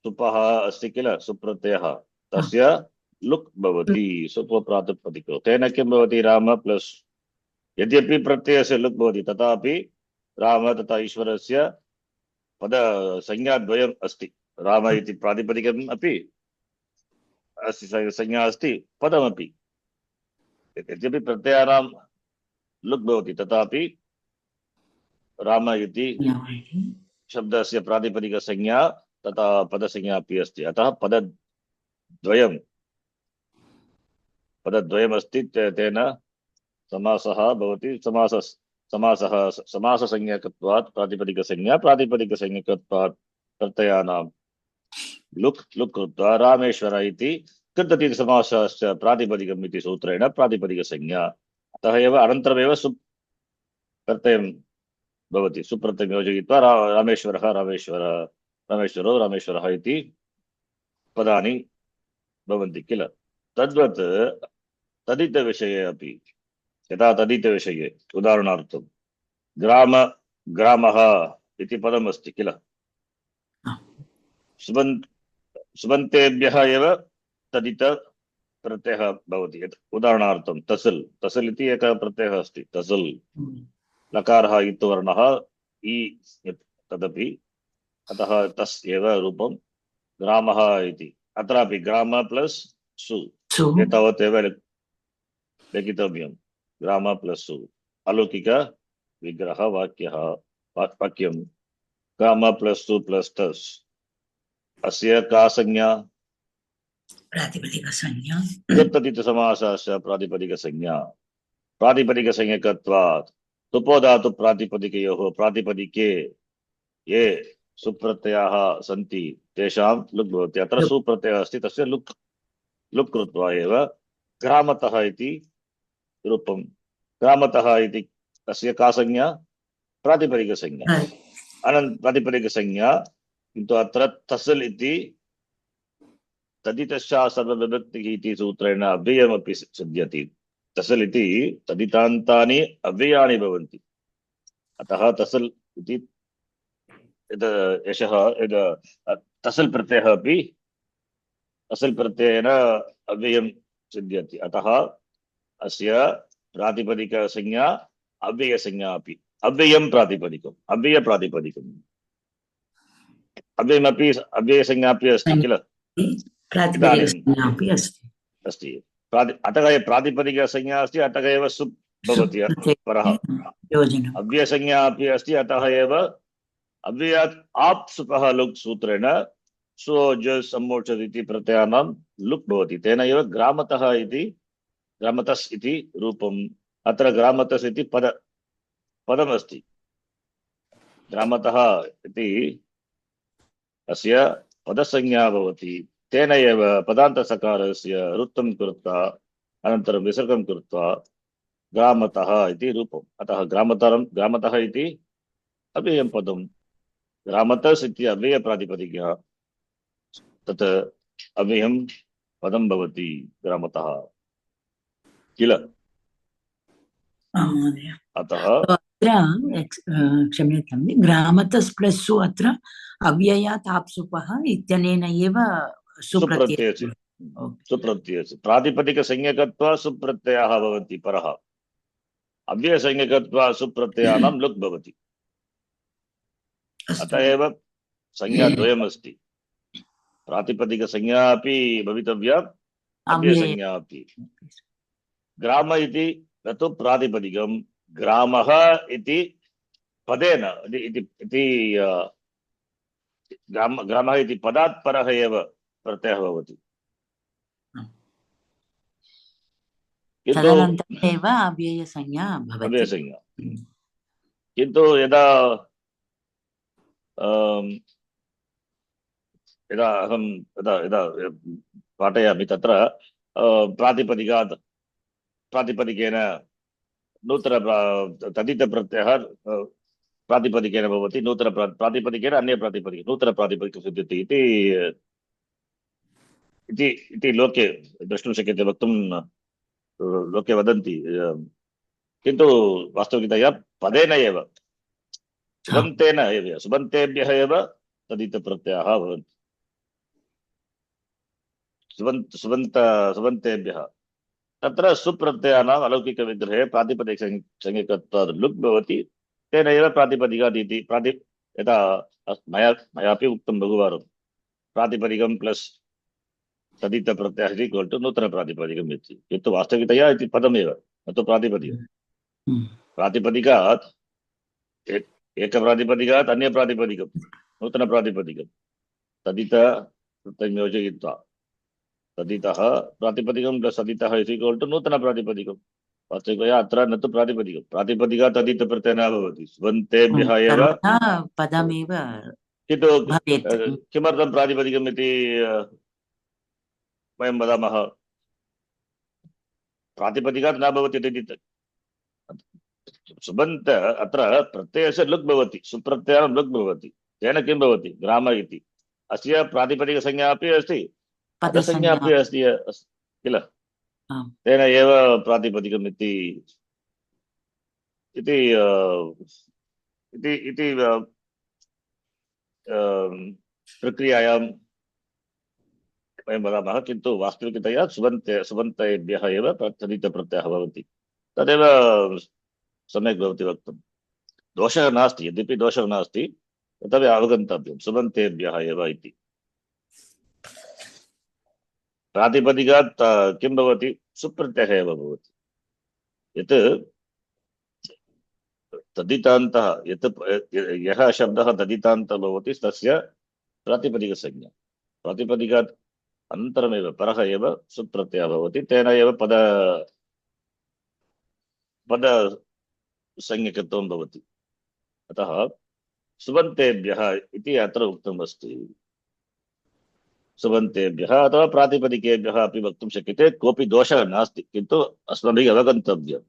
सुपः अस्ति किल? सुप्रत्ययः, तस्य लुक् भवति सुपो प्रातिपदिको। तेन किं भवति? राम प्लस्, यद्यपि प्रत्ययस्य लुक् भवति तथापि राम तथा ईश्वरस्य पद संज्ञाद्वयम् अस्ति। राम इति प्रातिपदिकम् अपि अस्ति, संज्ञा अस्ति, पदमपि। यद्यपि प्रत्ययानां लुक् भवति तथापि राम इति शब्दस्य प्रातिपदिकसंज्ञा तथा पदसंज्ञा अपि अस्ति। अतः पदद्वयम् अस्ति, तेन समासः भवति। समाससंज्ञकत्वात् प्रातिपदिकसंज्ञकत्वात् प्रत्ययानां लुक् कृत्वा रामेश्वर इति कृततीतसमासश्च प्रातिपदिकम् इति सूत्रेण प्रातिपदिकसंज्ञा। अतः एव अनन्तरमेव सुप् प्रत्ययं भवति। सुप्रत्ययं योजयित्वा रामेश्वरः इति पदानि भवन्ति किल? तद्वत् तदितविषये अपि, यथा तदितविषये उदाहरणार्थं ग्रामः इति पदमस्ति किल? सुबन्तेभ्यः एव तदित प्रत्ययः भवति। उदाहरणार्थं तसल् इति एकः प्रत्ययः अस्ति, तसल्। लकारः इत्वर्णः इ तदपि, अतः तस् एव रूपं ग्रामः इति। अत्रापि ग्राम प्लस् सु एतावदेव लिखितव्यं। ग्राम प्लस् सु अलौकिक विग्रह वाक्यं। ग्राम प्लस् सु प्लस् तस्, अस्य का संज्ञा? प्रातिपदिकसंज्ञा। कृततीतसमासस्य प्रातिपदिकसंज्ञा। प्रातिपदिकसंज्ञकत्वात् सुपो धातु प्रातिपदिकयोः प्रातिपदिके ये सुप्रत्ययाः सन्ति तेषां लुक् भवति। अत्र सुप्रत्ययः अस्ति, तस्य लुक् कृत्वा एव ग्रामतः इति रूपं ग्रामतः इति तस्य का संज्ञा? प्रातिपदिकसंज्ञा। प्रातिपदिकसंज्ञा, किन्तु अत्र तस्ल इति तदितश्च सर्वविभक्तिः इति सूत्रेण अव्ययमपि सिद्ध्यति। तस्ल इति तदितान्तानि अव्ययानि भवन्ति, अतः तस्ल इति एषः तस्ल प्रत्ययः अपि तस्ल प्रत्ययेन अव्ययं सिद्ध्यति, अतः अस्य प्रातिपदिकसंज्ञा अव्ययसंज्ञा अपि। अव्ययं प्रातिपदिकम्, अव्ययप्रातिपदिकम्, अव्ययमपि अव्ययसंज्ञा अपि अस्ति किल इदानीम् प्रातिपदिकसंज्ञापि अस्ति। अस्ति। अतः एव प्रातिपदिकसंज्ञा अस्ति, अतः एव सुप् भवति परः। योजनम् अव्ययसंज्ञा अपि अस्ति, अतः एव अव्ययात् आप् सुपः लुक् सूत्रेण सोज सम्मोचत् इति प्रत्ययानां लुक् भवति। तेन एव ग्रामतः इति ग्रामतस् इति रूपम्। अत्र ग्रामतस् इति पदमस्ति। ग्रामतः इति अस्य पदसंज्ञा भवति। तेन एव पदान्तसकारस्य रुत्तं कृत्वा अनन्तरं विसर्गं कृत्वा ग्रामतः इति रूपम्। अतः ग्रामतः इति अव्ययं पदम्। ग्रामतस् इति अव्ययप्रातिपदिकः, तत् अव्ययं पदं भवति ग्रामतः किल। अतः अत्र क्षम्यतां, ग्रामतस् प्लस् सु अत्र अव्ययात् आप्सुपः इत्यनेन एव सुप्रत्ययस्य सुप्रत्ययस्य प्रातिपदिकसंज्ञकत्वा सुप्रत्ययः भवति परः। अव्ययसंज्ञकत्वा सुप्रत्ययानां लुक् भवति। अतः एव संज्ञा द्वयमस्ति। प्रातिपदिकसंज्ञा अपि भवितव्या, अव्ययसंज्ञा अपि। ग्राम इति न तु प्रातिपदिकं, ग्रामः इति पदेन इति ग्रामः इति पदात् परः एव प्रत्ययः भवति। तदनन्तरमेव अव्ययसंज्ञा भवति। अव्ययसंज्ञा। किन्तु यदा अहं यदा पाठयामि तत्र प्रातिपदिकेन नूतन तदितप्रत्ययः प्रातिपदिकेन भवति, नूतन प्रातिपदिकेन अन्य प्रातिपदिके नूतन प्रातिपदिकं सिद्ध्यति इति लोके द्रष्टुं शक्यते, वक्तुं लोके वदन्ति। किन्तु वास्तविकतया पदेन एव सुबन्तेभ्यः एव तदितप्रत्ययाः भवन्ति। सुबन्तेभ्यः तत्र सुप्रत्ययानाम् अलौकिकविग्रहे प्रातिपदिकसंज्ञकत्वात् लुक् भवति। तेन एव प्रातिपदिकात् इति यथा मयापि उक्तं बहुवारं, प्रातिपदिकं प्लस् तदितप्रत्ययः इति इक्वल् टु नूतनप्रातिपदिकम् इति। किन्तु वास्तविकतया इति पदमेव, न तु प्रातिपदिकम्। प्रातिपदिकात् एकप्रातिपदिकात् अन्यप्रातिपदिकं नूतनप्रातिपदिकं तदित प्रत्ययं योजयित्वा तदितः प्रातिपदिकं प्लस् तदितः इस् इक्वल् टु नूतनप्रातिपदिकं। वास्तविकतया अत्र न तु प्रातिपदिकं, प्रातिपदिकात् तदितप्रत्ययः न भवति, सुबन्तेभ्यः एव पदमेव। किन्तु किमर्थं प्रातिपदिकम् इति वयं वदामः? प्रातिपदिकात् न भवति इति। सुबन्त अत्र प्रत्ययस्य लुक् भवति, सुप्रत्ययः लुक् भवति। तेन किं भवति? ग्राम इति अस्य प्रातिपदिकसंज्ञा अपि अस्ति, पदसंज्ञा अपि अस्ति किल। तेन एव प्रातिपदिकम् इति प्रक्रियायां वयं वदामः। किन्तु वास्तविकतया सुबन्तेभ्यः एव तदितप्रत्ययः भवति। तदेव सम्यक् भवति वक्तुं। दोषः नास्ति, यद्यपि दोषः नास्ति तथापि अवगन्तव्यं सुबन्तेभ्यः एव इति। प्रातिपदिकात् किं भवति? सुप्रत्ययः एव भवति। यत् तदितान्तः, यः शब्दः तदितान्तः भवति तस्य प्रातिपदिकसंज्ञा। प्रातिपदिकात् अनन्तरमेव परः एव सुप्रत्ययः भवति। तेन एव पदसंज्ञकत्वं भवति। अतः सुबन्तेभ्यः इति अत्र उक्तम् अस्ति। सुबन्तेभ्यः अथवा प्रातिपदिकेभ्यः अपि वक्तुं शक्यते, कोऽपि दोषः नास्ति, किन्तु अस्माभिः अवगन्तव्यम्।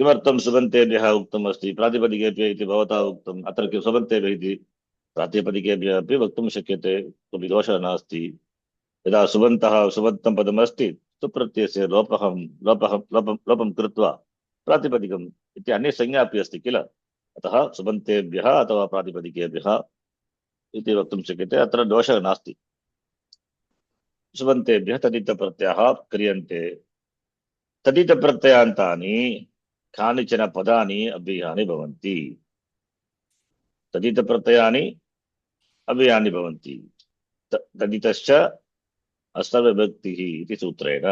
किमर्थं सुबन्तेभ्यः उक्तम् अस्ति प्रातिपदिकेभ्यः इति भवता उक्तम् अत्र सुबन्तेभ्यः इति प्रातिपदिकेभ्यः अपि वक्तुं शक्यते कोऽपि दोषः नास्ति यदा सुबन्तं पदम् अस्ति सुप्रत्ययस्य लोपं कृत्वा प्रातिपदिकम् इति अन्य संज्ञा अपि अस्ति किल अतः सुबन्तेभ्यः अथवा प्रातिपदिकेभ्यः इति वक्तुं शक्यते अत्र दोषः नास्ति सुबन्तेभ्यः तदितप्रत्ययाः क्रियन्ते तदितप्रत्ययान्तानि कानिचन पदानि अव्ययानि भवन्ति तदितप्रत्ययानि अव्ययानि भवन्ति तदितश्च अस्तविभक्तिः इति सूत्रेण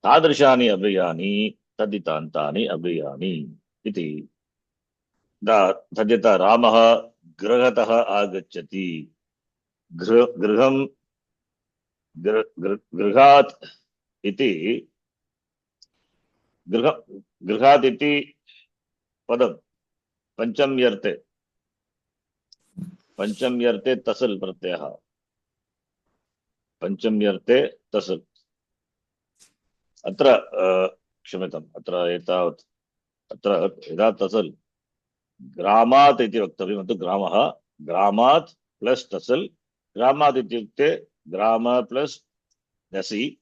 तादृशानि अव्ययानि तदितान्तानि अव्ययानि इति तद्यथा रामः गृहतः आगच्छति गृहं गृहात् इति गृहात् इति पदं पंचम्यर्थे तसल् प्रत्ययः पंचम्यर्थे तसल् अत्र क्षम्यताम् अत्र एतावत् अत्र यदा तसल् ग्रामात् इति वक्तव्यं तु ग्रामः ग्रामात् प्लस् तसल् ग्रामात् इत्युक्ते ग्राम प्लस् नसि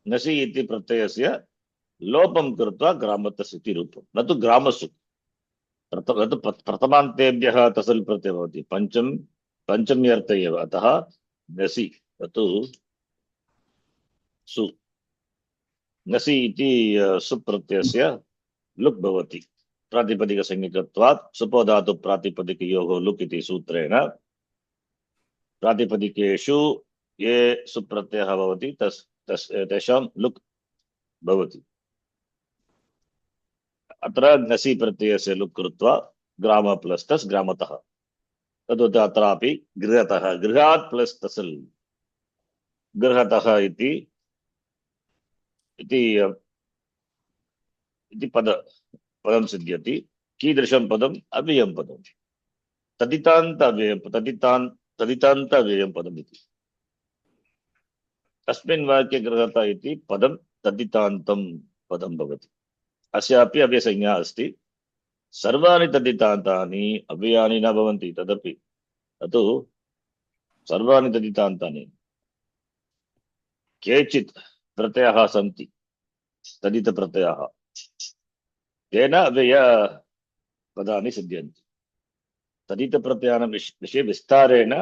नसि इति प्रत्ययस्य लोपं कृत्वा ग्रामतस् इति रूपं न तु ग्रामसु प्रथमान्तेभ्यः तसल् प्रत्ययः भवति पञ्चम्यर्थे एव अतः नसि तु सु नसि इति सुप्रत्ययस्य लुक् भवति प्रातिपदिकसंज्ञकत्वात् सुपधातु प्रातिपदिकयोः लुक् इति सूत्रेण प्रातिपदिकेषु ये सुप्रत्ययः भवति तेषां लुक् भवति अत्र नसि प्रत्ययस्य लुक् कृत्वा ग्राम प्लस् तस् ग्रामतः तद्वत् अत्रापि गृहतः गृहात् प्लस् तसल् गृहतः इति पदं सिद्ध्यति कीदृशं पदम् अव्ययं पदं तदितान्त अव्ययं पदम् इति अस्मिन् वाक्ये गृहतः इति पदं तदितान्तं पदं भवति अस्यापि अव्ययसंज्ञा अस्ति सर्वाणि तदितान्तानि अव्ययानि न भवन्ति तदपि तु सर्वाणि तदितान्तानि केचित् प्रत्ययाः सन्ति तदितप्रत्ययाः तेन अव्यय पदानि सिद्ध्यन्ति तदितप्रत्ययानां विषये विस्तारेण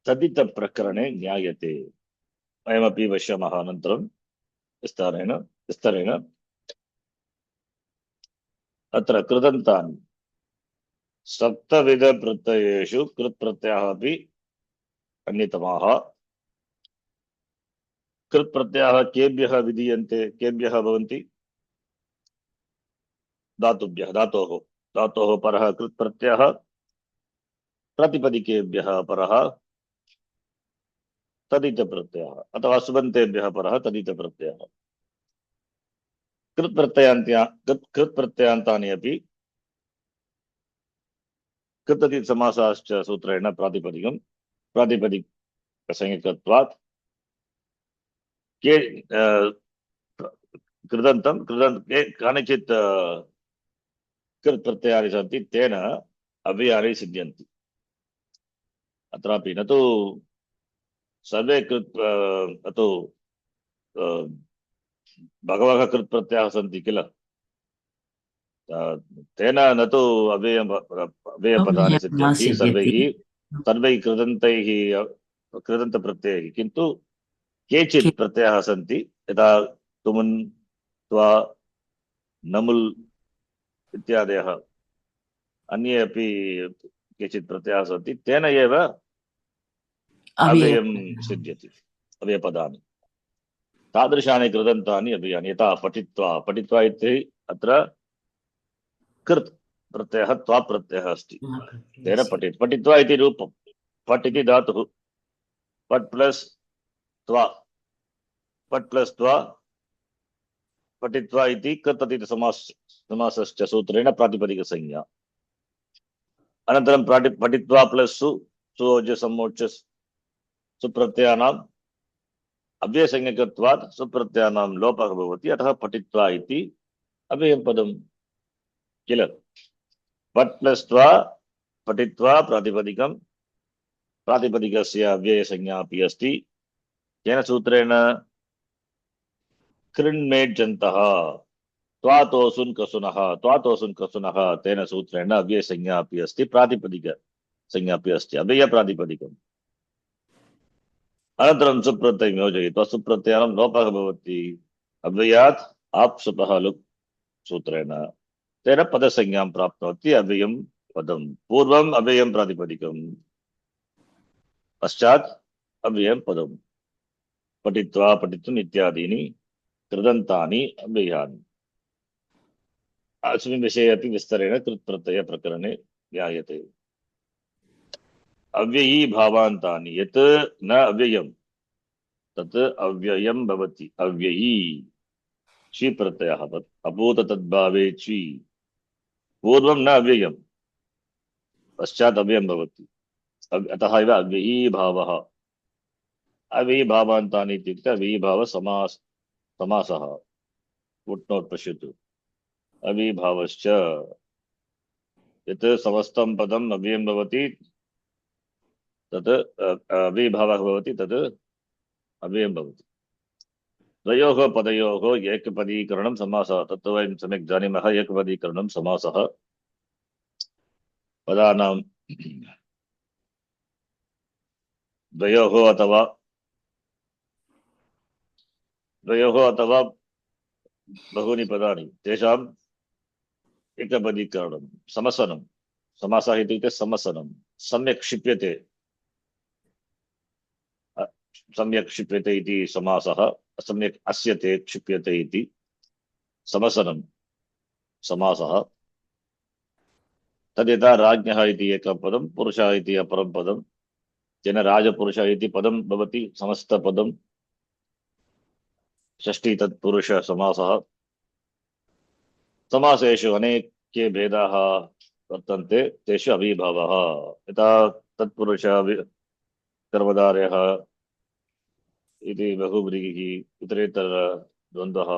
तदितप्रकरणे ज्ञायते वयमपि पश्यामः अनन्तरं विस्तरेण अत्र कृदन्तानि सप्तविधप्रत्ययेषु कृत्प्रत्ययाः अपि अन्यतमाः कृत्प्रत्ययाः केभ्यः विधीयन्ते केभ्यः भवन्ति धातोः परः कृत्प्रत्ययः प्रातिपदिकेभ्यः परः तदितप्रत्ययः अथवा सुबन्तेभ्यः परः तदितप्रत्ययः कृत्प्रत्ययान्तानि अपि कृतति समासाश्च सूत्रेण प्रातिपदिकसंज्ञकत्वात् के कानिचित् कृत्प्रत्ययानि सन्ति तेन अव्ययानि सिद्ध्यन्ति अत्रापि न तु सर्वे बहवः कृत्प्रत्ययाः सन्ति किल तेन न तु अव्ययपदानि सिद्ध्यन्ति सर्वैः कृदन्तप्रत्ययैः किन्तु केचित् प्रत्ययाः सन्ति यथा तुमुन् त्वा नमुल् इत्यादयः अन्ये अपि केचित् प्रत्ययाः सन्ति तेन एव अव्ययं सिद्ध्यति अव्ययपदानि तादृशानि कृदन्तानि अव्ययानि यथा पठित्वा इति अत्र कृत् प्रत्ययः त्वा प्रत्ययः अस्ति तेन पठित्वा इति रूपं पठ् इति धातुः पट् प्लस् त्वा पठित्वा इति कृत् समासश्च सूत्रेण प्रातिपदिकसंज्ञा अनन्तरं पठित्वा प्लस् सुओजसमोच्च सुप्रत्ययानाम् अव्ययसंज्ञकत्वात् सुप्रत्ययानां लोपः भवति अतः पठित्वा इति अव्ययं पदं किल पट् प्लस् त्वा पठित्वा प्रातिपदिकं प्रातिपदिकस्य अव्ययसंज्ञा अपि अस्ति येन सूत्रेण कृण्मेड्जन्तः त्वातोऽसुन् कसुनः तेन सूत्रेण अव्ययसंज्ञा अपि अस्ति प्रातिपदिकसंज्ञा अपि अस्ति अव्ययप्रातिपदिकम् अनन्तरं सुप्रत्ययं योजयित्वा सुप्रत्ययानां लोपः भवति अव्ययात् आप्सुपः लुक् सूत्रेण तेन पदसंज्ञां प्राप्नोति अव्ययं पदं पूर्वम् अव्ययं प्रातिपदिकं पश्चात् अव्ययं पदं पठित्वा पठितुम् इत्यादीनि कृदन्तानि अव्ययानि अस्मिन् विषये अपि विस्तरेण कृत्प्रत्यय प्रकरणे ज्ञायते अव्ययी भावान्तानि यत् न अव्ययं तत् अव्ययं भवति अव्ययी ची प्रत्ययः अभूत तद्भावे ची पूर्वं न अव्ययं पश्चात् अव्ययं भवति अतः एव अव्ययी भावः अव्ययी भावान्तानि इत्युक्ते अव्ययी भाव समासः फुट्नोट् पश्यतु अव्ययी भावश्च यत् समस्तं पदम् अव्ययं भवति तत् अव्ययी भावः भवति तत् अव्ययं भवति द्वयोः पदयोः एकपदीकरणं समासः तत् वयं सम्यक् जानीमः एकपदीकरणं समासः पदानां द्वयोः अथवा बहूनि पदानि तेषाम् एकपदीकरणं समसनं समासः इत्युक्ते समसनं सम्यक् क्षिप्यते सम्यक् क्षिप्यते इति समासः सम्यक् अस्यते क्षिप्यते इति समसनं समासः तद्यथा राज्ञः इति एकं पदं पुरुषः इति अपरं पदं तेन राजपुरुषः इति पदं भवति समस्तपदं षष्ठी तत्पुरुष समासः समासेषु अनेके भेदाः वर्तन्ते तेषु अविभावः यथा तत्पुरुष कर्मधारयः इति बहुव्रीहिः इतरेतरद्वन्द्वः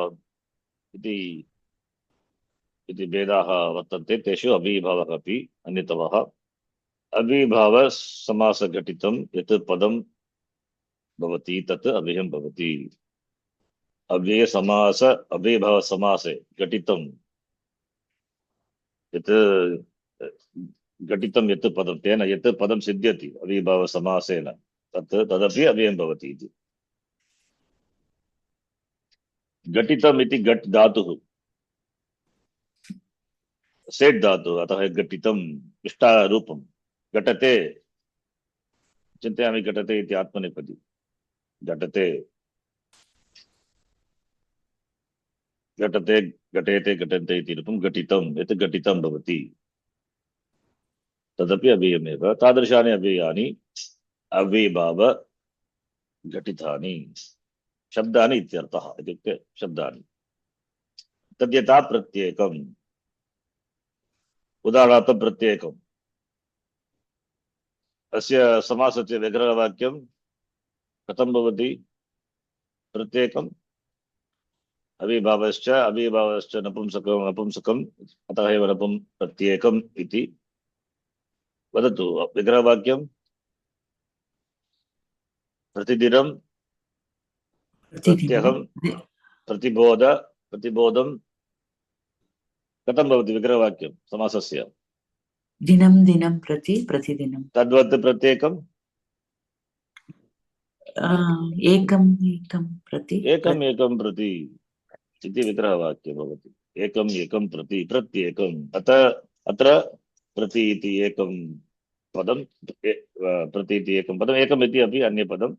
इति इति भेदाः वर्तन्ते तेषु अविभावः अपि अन्यतमः अविभाव समासघटितं यत् पदं भवति तत् अव्ययं भवति अव्यय समास अव्ययभाव समासे घटितं यत् घटितं यत् पदं तेन यत् पदं सिद्ध्यति अव्ययभाव समासेन तदपि अव्ययं भवति इति घटितम् इति घट् धातुः सेट् धातुः अतः घटितम् इष्टारूपं घटते चिन्तयामि घटते इति आत्मनेपदी घटते घटते घटेते घटन्ते इति रूपं घटितं यत् घटितं भवति तदपि अव्ययमेव तादृशानि अव्ययानि अव्ययभाव घटितानि शब्दानि इत्यर्थः इत्युक्ते शब्दानि तद्यथा प्रत्येकम् उदाहरणार्थं प्रत्येकम् अस्य समासस्य विग्रहवाक्यं कथं भवति प्रत्येकम् अविभावश्च नपुंसकम् अतः एव प्रत्येकम् इति वदतु विग्रहवाक्यं प्रतिदिनं प्रत्यहं प्रतिबोधं कथं भवति विग्रहवाक्यं समासस्य दिनं दिनं प्रति प्रतिदिनं तद्वत् प्रत्येकम् एकम् एकं प्रति एकम् एकं प्रति इति विग्रहवाक्यं भवति एकम् एकं प्रति प्रत्येकम् अत्र प्रति इति एकं पदं प्रति इति एकं पदम् एकम् इति अपि अन्यपदं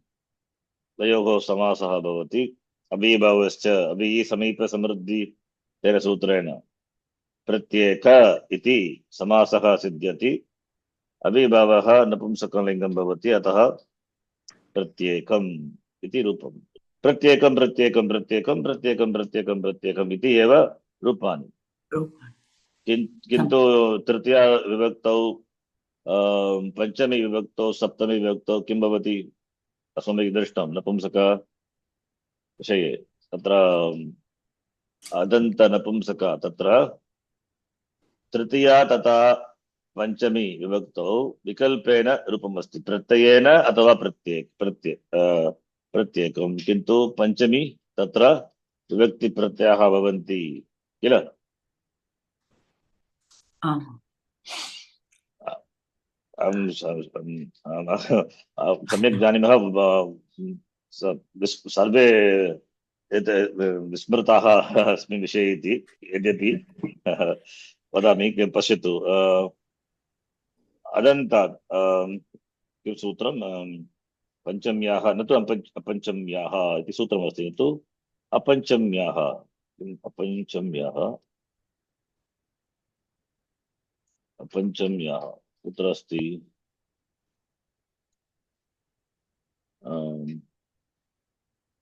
द्वयोः समासः भवति अविभावश्च अवि समीपसमृद्धि तेन सूत्रेण प्रत्येक इति समासः सिद्ध्यति अविभावः नपुंसकलिङ्गं भवति अतः प्रत्येकम् इति रूपम् प्रत्येकं प्रत्येकं प्रत्येकं प्रत्येकं प्रत्येकं प्रत्येकम् इति एव रूपाणि किन्तु तृतीया विभक्तौ पंचमी विभक्तौ सप्तमी विभक्तौ किं भवति अस्माभिः दृष्टं नपुंसक विषये तत्र अदन्त नपुंसक तत्र तृतीया तथा पंचमी विभक्तौ विकल्पेन रूपमस्ति प्रत्ययेन अथवा प्रत्येकं किन्तु पंचमी तत्र विभक्ति प्रत्ययाः भवन्ति किल आम् सम्यक् जानीमः सर्वे विस्मृताः अस्मिन् विषये इति यद्यपि वदामि पश्यतु अदन्तात् किं सूत्रं पंचम्याः न तु अपञ्चम्याः इति सूत्रमस्ति तु अपञ्चम्याः अपञ्चम्याः अपञ्चम्याः कुत्र अस्ति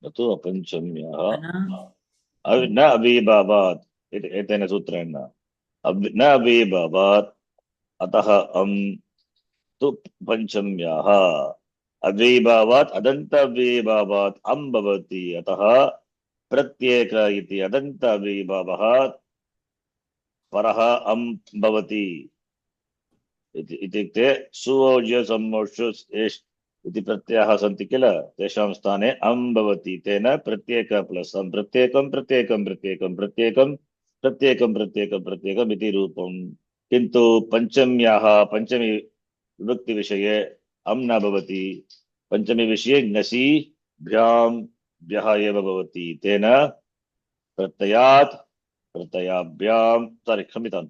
न तु अपञ्चम्याः न अविभावात् एतेन सूत्रेण न अविभावात् अतः तु पंचम्याः अद्वैभावात् अदन्त अव्ययभावात् भवति अतः प्रत्येक इति अदन्त अव्ययभावः परः भवति इत्युक्ते सुवोज्य सम्मोषु इति प्रत्ययाः सन्ति किल तेषां स्थाने भवति तेन प्रत्येक प्लस प्रत्येकं प्रत्येकं प्रत्येकं प्रत्येकं प्रत्येकं प्रत्येकं प्रत्येकम् इति रूपम् किन्तु पंचम्याः पंचमी विभक्ति विषये न भवति पंचमी विषये ङसि भ्यां भ्यः एव भवति तेन प्रत्ययात् प्रत्ययाभ्यां क्षम्यतां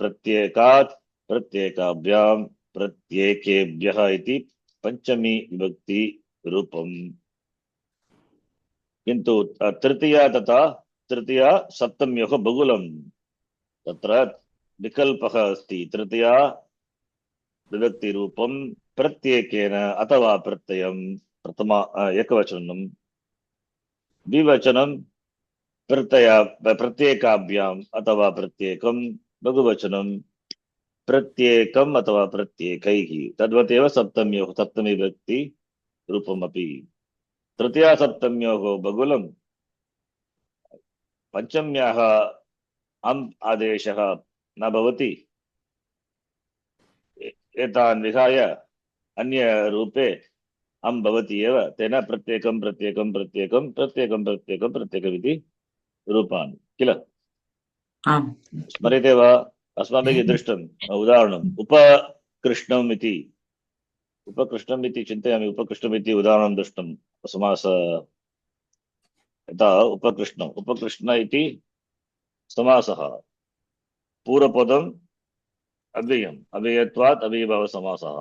प्रत्येकात् प्रत्येकाभ्यां प्रत्येकेभ्यः इति पंचमी विभक्ति रूपम् किन्तु तृतीया तथा तृतीया सप्तम्योः बहुलम् तत्र विकल्पः अस्ति तृतीया विभक्ति रूपं प्रत्येकेन अथवा प्रत्ययं प्रथमा एकवचनं द्विवचनं प्रत्येकाभ्याम् अथवा प्रत्येकं बहुवचनं प्रत्येकम् अथवा प्रत्येकैः तद्वदेव सप्तम्योः सप्तमी विभक्ति रूपमपि तृतीया सप्तम्योः बहुलं पंचम्याः आदेशः न भवति एतान् विहाय अन्य रूपे भवति एव तेन प्रत्येकं प्रत्येकं प्रत्येकं प्रत्येकं प्रत्येकं प्रत्येकमिति रूपाणि किल आम् स्मर्यते वा अस्माभिः दृष्टम् उदाहरणम् उपकृष्णम् इति चिन्तयामि उपकृष्णम् इति उदाहरणं दृष्टं समास यथा उपकृष्ण इति समासः पूर्वपदम् अव्ययम् अव्ययत्वात् अव्ययभावसमासः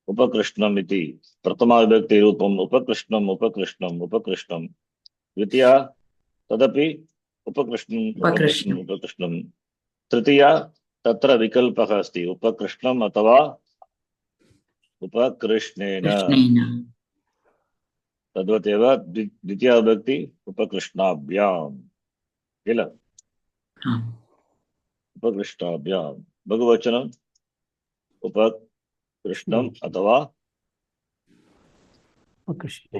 उपकृष्णम् इति प्रथमा विभक्ति रूपम् उपकृष्णम् द्वितीया तदपि उपकृष्णम् तृतीया तत्र विकल्पः अस्ति उपकृष्णम् अथवा उपकृष्णेन कृष्णेन तद्वदेव द्वितीया विभक्ति उपकृष्णाभ्यां किल आम् उपकृष्णाभ्यां बहुवचनम् उपकृष्णम् अथवा उपकृष्ण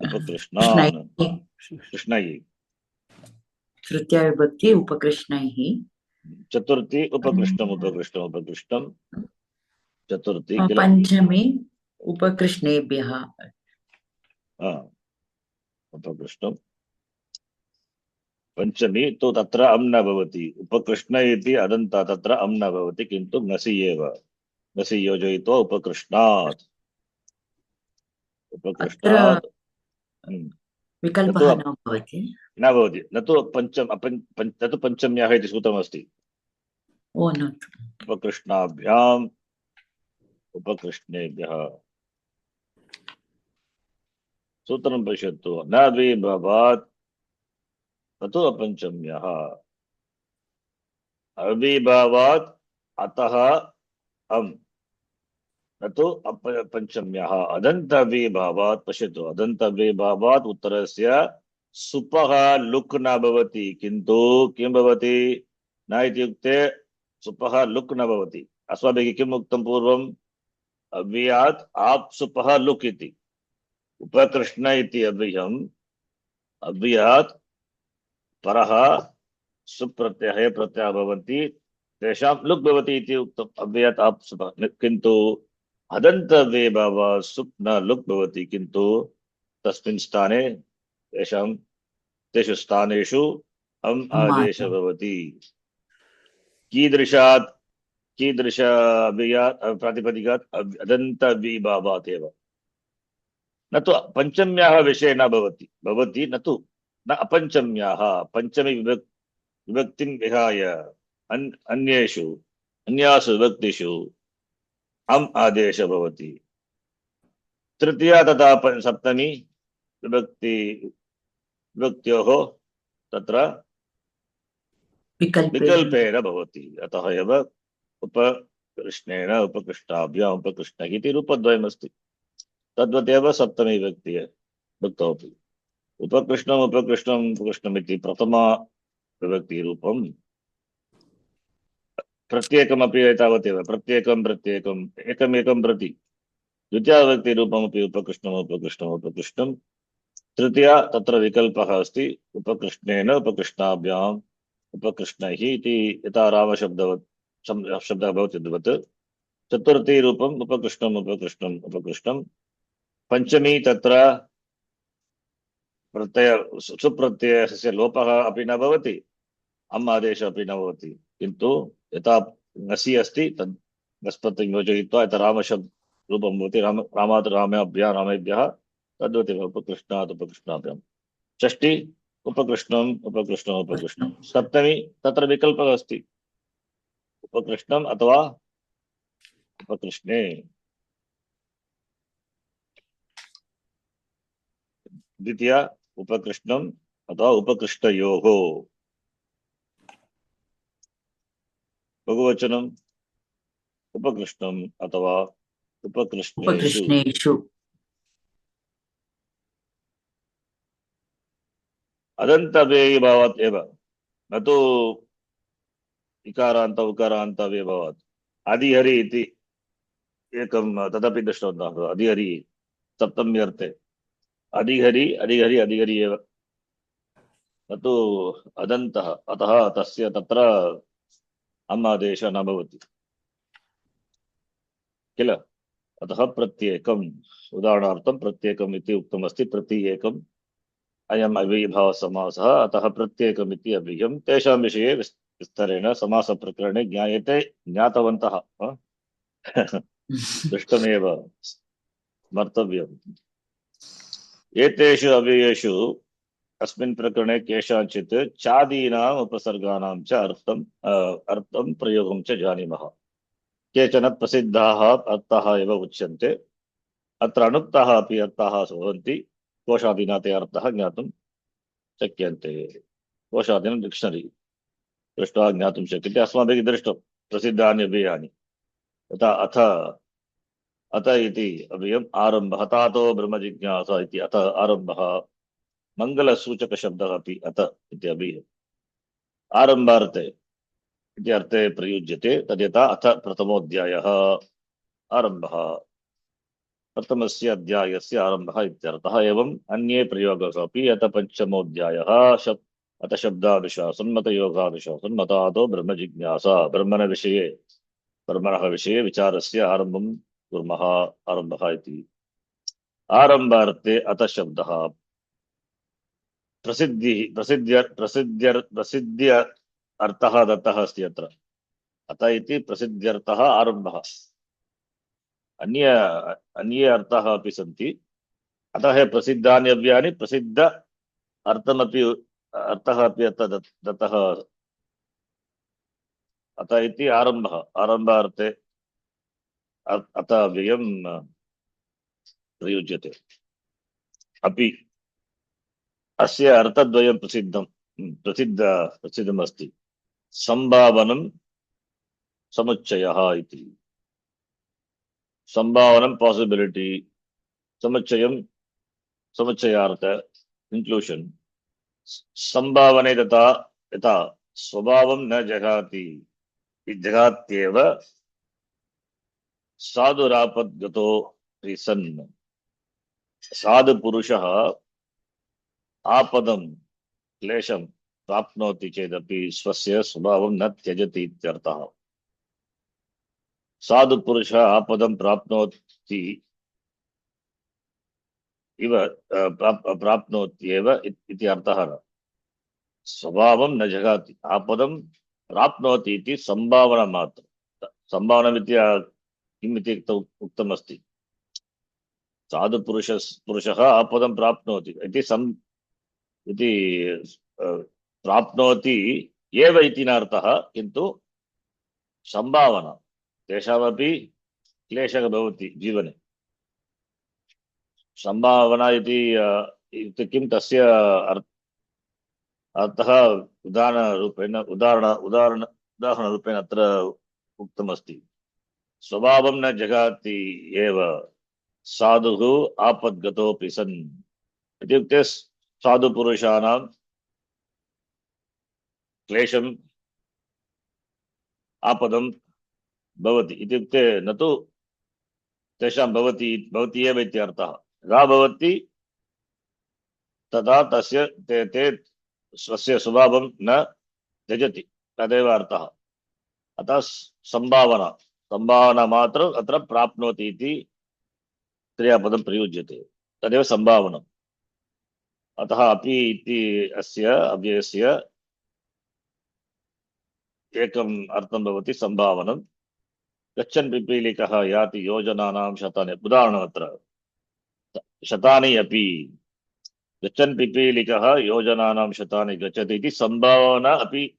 उपकृष्णान् कृष्णैः तृतीया विभक्ति उपकृष्णैः चतुर्थी उपकृष्णम् चतुर्थी किल पंचमी उपकृष्णेभ्यः उपकृष्णम् पंचमी तो तत्र न भवति उपकृष्ण इति अदन्त तत्र न भवति किन्तु ङसि एव ङसि योजयित्वा उपकृष्णात् विकल्पः न भवति न भवति न तु पंचम्याः इति सूत्रमस्ति ओ न उपकृष्णाभ्याम् उपकृष्णेभ्यः सूत्रं पश्यतु न विभवात् ततो अपञ्चम्यः अविभावात् अतः न तु पंचम्यः अदन्त अविभावात् पश्यतु अदन्त अविभावात् उत्तरस्य सुपः लुक् न भवति किन्तु किं भवति न इत्युक्ते सुपः लुक् न भवति अस्माभिः किम् उक्तं पूर्वम् अव्ययात् आप् सुपः लुक् इति उपकृष्ण इति अव्ययम् अव्ययात् परः सुप्रत्यये प्रत्ययः भवन्ति तेषां लुक् भवति इति उक्तम् अव्ययात् आप्सुपः किन्तु हदन्तव्ये भावः सुप् न लुक् भवति किन्तु तस्मिन् स्थाने तेषां तेषु स्थानेषु अम् आदेशः अम्मादि भवति कीदृशात् कीदृश अव्ययात् प्रातिपदिकात् अदन्तविभावात् एव न तु पञ्चम्याः विषये न भवति भवति न तु न अपञ्चम्याः पञ्चमी विभक्तिं विहाय अन्येषु अन्यासु विभक्तिषु अम् आदेशः भवति तृतीया तथा सप्तमी विभक्त्योः तत्र विकल्पेन विकल्पेन भवति अतः एव उपकृष्णेन उपकृष्टाभ्याम् उपकृष्ण इति रूपद्वयमस्ति तद्वदेव सप्तमी विभक्तिः भक्तोऽपि उपकृष्णम् उपकृष्णम् उपकृष्णम् इति प्रथमा विभक्तिरूपं प्रत्येकमपि एतावदेव प्रत्येकं प्रत्येकम् एकमेकं प्रति द्वितीया विभक्तिरूपमपि उपकृष्णम् उपकृष्णम् उपकृष्णम् तृतीया तत्र विकल्पः अस्ति उपकृष्णेन उपकृष्णाभ्याम् उपकृष्णैः इति यथा रामशब्दवत् शब्दः भवति तद्वत् चतुर्थी रूपम् उपकृष्णम् उपकृष्णम् उपकृष्णम् पञ्चमी तत्र प्रत्यय सुप्रत्ययस्य लोपः अपि न भवति अम् आदेशः अपि न भवति किन्तु यथा ngसि अस्ति तद् ngस्प्रत्ययं योजयित्वा यथा रामशब्द रूपं भवति रामात् रामेभ्यः रामेभ्यः तद्वदेव उपकृष्णात् उपकृष्णाभ्यां षष्ठी उपकृष्णम् उपकृष्णम् उपकृष्णम् सप्तमी तत्र विकल्पः अस्ति उपकृष्णम् अथवा उपकृष्णे द्वितीया उपकृष्णम् अथवा उपकृष्टयोः बहुवचनम् उपकृष्णम् अथवा उपकृष्णेषु उपकृष्णेषु अदन्तव्ययीभावात् एव न तु इकारान्त उकारान्त व्ययभावात् अधिहरि इति एकं तदपि दृष्टवन्तः अधिहरि सप्तम्यर्थे अधिहरि अधिहरि अधिहरि एव न तु अदन्तः अतः तस्य तत्र अम् आदेशः न भवति किल अतः प्रत्येकम् उदाहरणार्थं प्रत्येकम् इति उक्तमस्ति प्रत्येकम् अयम् अव्ययीभावसमासः अतः प्रत्येकम् इति अव्ययम् तेषां विषये विस्तरेण समासप्रकरणे ज्ञायते ज्ञातवन्तः दृष्टमेव स्मर्तव्यम् एतेषु अव्ययेषु अस्मिन् प्रकरणे केषाञ्चित् चादीनाम् उपसर्गाणां च अर्थं प्रयोगं च जानीमः केचन प्रसिद्धाः अर्थाः एव उच्यन्ते अत्र अनुक्ताः अपि अर्थाः भवन्ति कोशादीना ते अर्थः ज्ञातुं शक्यन्ते कोशादीनं डिक्षनरी दृष्ट्वा ज्ञातुं शक्यते अस्माभिः दृष्टं प्रसिद्धानि अव्ययानि यथा अथ अत इति अव्ययम् आरम्भः तातो ब्रह्मजिज्ञासा इति अथ आरम्भः मङ्गलसूचकशब्दः अपि अत इति अव्ययम् आरम्भार्थे इति अर्थे प्रयुज्यते तद्यथा अथ प्रथमोऽध्यायः आरम्भः प्रथमस्य अध्यायस्य आरम्भः इत्यर्थः एवम् अन्ये प्रयोगाः अपि अथ पञ्चमोऽध्यायः अथ शब्दानुशासनं मतयोगानुशासनं मतादौ ब्रह्मजिज्ञासा ब्रह्मणः विषये विचारस्य आरम्भं कुर्मः आरम्भः इति आरम्भार्थे अथ शब्दः प्रसिद्ध्य अर्थः दत्तः अस्ति अत्र अत इति प्रसिद्ध्यर्थः आरम्भः अन्ये अर्थाः अपि सन्ति अतः प्रसिद्धानि अव्ययानि प्रसिद्ध अर्थमपि अर्थः अपि अत्र दत्तः अत इति आरम्भः आरम्भार्थे अत अव्ययं प्रयुज्यते अपि अस्य अर्थद्वयं प्रसिद्धमस्ति संभावनं समुच्चयः इति संभावनं पॉसिबिलिटी समुच्चयं समुच्चयार्थ इंक्लूशन संभावने तथा यथा स्वभावं न जगाति जगात्येव साधुरापद्गतो सन् साधु पुरुषः आपदं क्लेशं प्राप्नोति चेदपि स्वस्य स्वभावं न त्यजति इत्यर्थः। साधुपुरुषः आपदं प्राप्नोति इव प्राप्नोत्येव इति अर्थः न। स्वभावं न जगाति, आपदं प्राप्नोति इति संभावना मात्र। संभावनमिति किम् इति उक्तमस्ति। पुरुषः आपदं प्राप्नोति इति प्राप्नोति एव इति न अर्थः, किन्तु संभावना तेषामपि क्लेशः भवति जीवने। संभावना इति किं तस्य अतः उदाहरणरूपेण अत्र उक्तमस्ति। स्वभावं न जगाति एव साधुः आपद्गतोऽपि सन् इत्युक्ते साधुपुरुषाणां क्लेशम् आपदं भवति इत्युक्ते न तु तेषां भवति एव इत्यर्थः। यदा भवति तदा तस्य ते स्वस्य स्वभावं न त्यजति, तदेव अर्थः। अतः संभावना मात्र अत्र प्राप्नोति इति क्रियापदं प्रयुज्यते, तदेव संभावनम्। अतः अपि इति अस्य अव्ययस्य एकम् अर्थं भवति संभावनं। गच्छन् पिपीलिकः याति योजनानां शतानि, उदाहरणमत्र शतानि अपि। गच्छन् पिपीलिकः योजनानां शतानि गच्छति इति संभावना अपि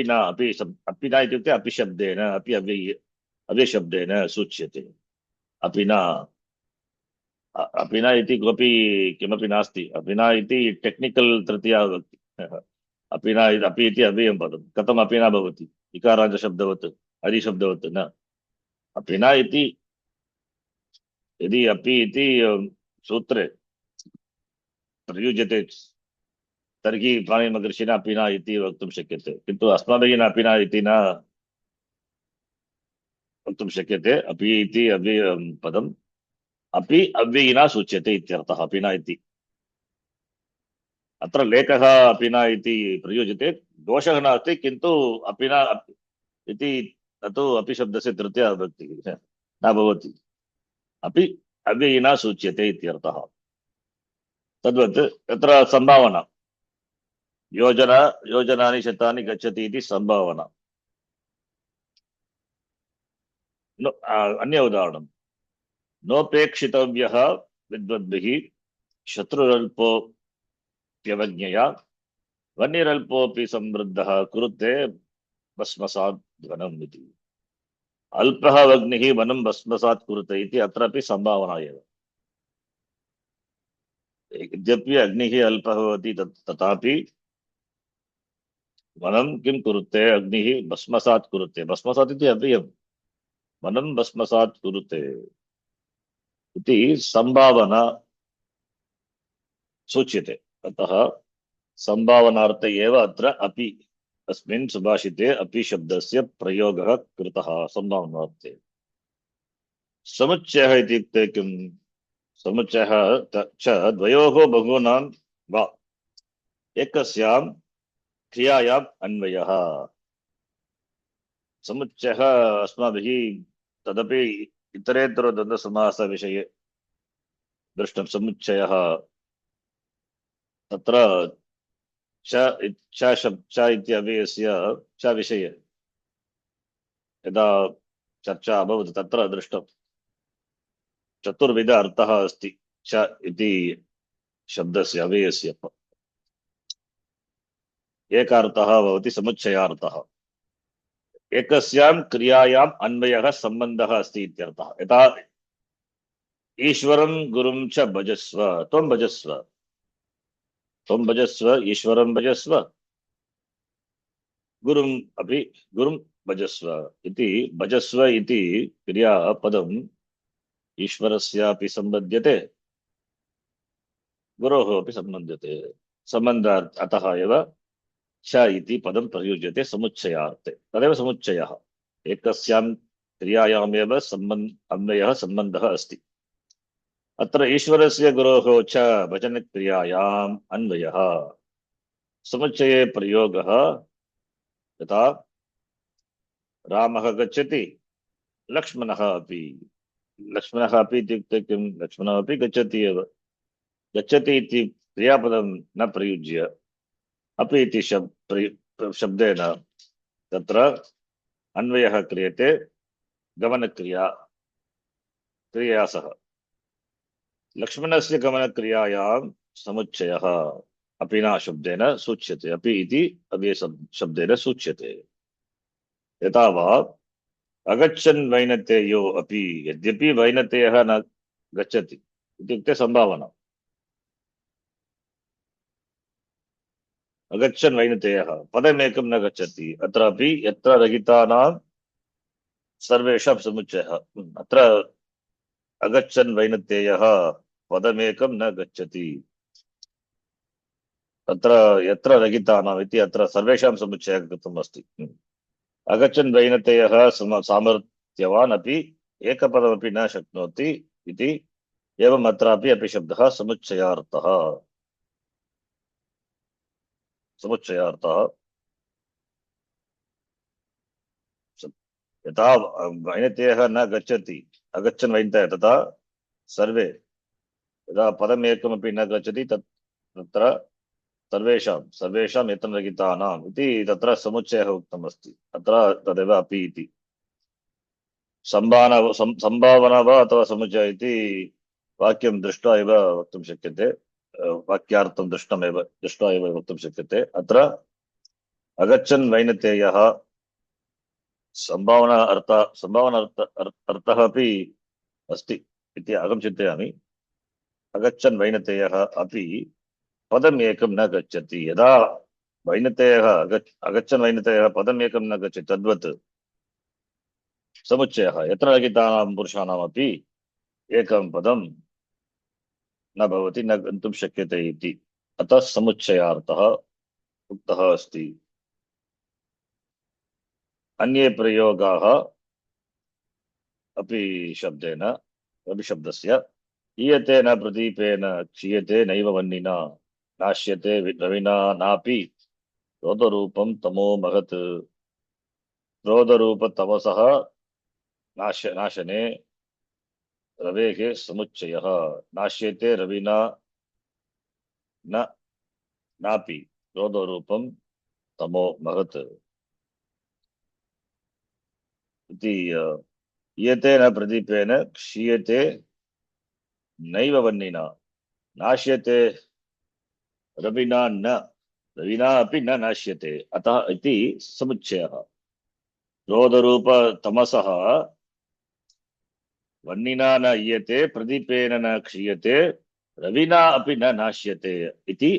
न इत्युक्ते अपि शब्देन, अपि अव्ययशब्देन सूच्यते। अपि न इति किमपि नास्ति। अपि न इति टेक्निकल तृतीया विभक्ति। अपि इति अव्ययं पदं। कथम् अपि न भवति? इकारान्त शब्दवत्, हरिशब्दवत् न। अपि न इति यदि अपि इति सूत्रे प्रयुज्यते तर्हि पाणिनिमहर्षिणा अपि न इति वक्तुं शक्यते, किन्तु अस्माभिः न अपि न इति न वक्तुं शक्यते। अपि इति अव्ययं पदम् अपि अव्ययिना सूच्यते इत्यर्थः। अपि न इति अत्र लेखः अपि न इति प्रयुज्यते, दोषः नास्ति, किन्तु अपि न इति तु अपि शब्दस्य तृतीया विभक्तिः न भवति। अपि अव्ययिना सूच्यते इत्यर्थः। तद्वत् तत्र संभावना योजनानि शतानि गच्छति इति संभावना। अन्य उदाहरणं, नोपेक्षितव्यः विद्वद्भिः शत्रुरल्पोऽप्यवज्ञया वह्निरल्पोऽपि समृद्धः कुरुते भस्मसात् घनम् इति। अल्पः अग्निः वनं भस्मसात् कुरुते इति अत्रापि संभावना एव। यद्यपि अग्निः अल्पः भवति तथापि वनं किं कुरुते? अग्निः भस्मसात् कुरुते। भस्मसात् इति अव्ययम्। वनं भस्मसात् कुरुते इति संभावना सूच्यते। अतः संभावनार्थ एव अत्र अपि अस्मिन् सुभाषिते अपि शब्दस्य प्रयोगः कृतः संभावनार्थे। समुच्चयः इत्युक्ते किम्? समुच्चयः च द्वयोः बहूनां वा एकस्यां क्रियायाम् अन्वयः। समुच्चयः अस्माभिः तदपि इतरेतर द्वन्द्वसमासविषये दृष्टं। समुच्चयः तत्र च इति अव्ययस्य च विषये यदा चर्चा अभवत् तत्र दृष्टं। चतुर्विध अर्थः अस्ति च इति शब्दस्य अव्ययस्य। एकार्थः भवति समुच्चयार्थः। एकस्यां क्रियायाम् अन्वयः सम्बन्धः अस्ति इत्यर्थः। यथा ईश्वरं गुरुं च भजस्व, त्वं भजस्व ईश्वरं भजस्व, गुरुम् अपि गुरुं भजस्व इति। भजस्व इति क्रियापदम् ईश्वरस्यापि सम्बध्यते, गुरोः अपि सम्बध्यते। सम्बन्धात् अतः एव च इति पदं प्रयुज्यते समुच्चयार्थे। तदेव समुच्चयः। एकस्यां क्रियायामेव अन्वयः सम्बन्धः अस्ति। अत्र ईश्वरस्य गुरोः च भजनक्रियायाम् अन्वयः समुच्चये प्रयोगः यथा रामः गच्छति लक्ष्मणः अपि। लक्ष्मणः अपि इत्युक्ते किं? लक्ष्मणः अपि गच्छति एव। गच्छति इति क्रियापदं न प्रयुज्य अपि इति शब्देन तत्र अन्वयः क्रियते गमनक्रिया क्रियया सह। लक्ष्मणस्य गमनक्रियायां समुच्चयः अपिना शब्देन सूच्यते। अपि इति अव्यय शब्देन सूच्यते। यथा वा अगच्छन् वैनतेयो अपि। यद्यपि वैनतेयः न गच्छति इत्युक्ते संभावना। अगच्छन् वैनतेयः पदमेकं न गच्छति। अत्रापि यत्र रहितानां सर्वेषां समुच्चयः। अत्र अगच्छन् वैनतेयः पदमेकं न गच्छति। अत्र यत्र रहितानाम् इति अत्र सर्वेषां समुच्चयः कृतम् अस्ति। अगच्छन् वैनतेयः सामर्थ्यवान् अपि एकपदमपि न शक्नोति इति। एवम् अत्रापि अपि शब्दः समुच्चयार्थः। समुच्चयार्थः यथा वैनतेयः न गच्छति अगच्छन् वैनतेयः तथा सर्वे यदा पदमेकमपि न गच्छति तत्र सर्वेषां सर्वेषां यत्नरहितानाम् इति तत्र समुच्चयः उक्तमस्ति। अत्र तदेव अपि इति संभावना वा अथवा समुच्चय इति वाक्यं दृष्ट्वा एव वक्तुं शक्यते। वाक्यार्थं दृष्ट्वा एव वक्तुं शक्यते। अत्र अगच्छन् वैनतेयः अर्थः अपि अस्ति इति अहं चिन्तयामि। अगच्छन् वैनतेयः अपि पदम् एकं न गच्छति। यदा वैनतेयः अगच्छन् वैनतेयः पदम् एकं न गच्छति तद्वत् समुच्चयः यत्र रहितानां पुरुषाणामपि एकं पदं न भवति, न गन्तुं शक्यते इति। अतः समुच्चयार्थः उक्तः अस्ति। अन्ये प्रयोगाः अपि शब्देन अपि शब्दस्य ईयते न प्रदीपेन क्षीयते नैव वह्निना नाश्यते रविना नापि क्रोधरूपं तमो महत्। क्रोधरूपतमसः नाशने रवेः समुच्चयः नाश्यते रविना न नापि क्रोधरूपं तमो महत् इति। ईयते न प्रदीपेन क्षीयते नैव वह्निना नाश्यते रविना अपि न नाश्यते। अतः इति समुच्चयः। क्रोधरूप तमसः वह्निना न ईयते प्रदीपेन न क्षीयते रविना अपि न नाश्यते इति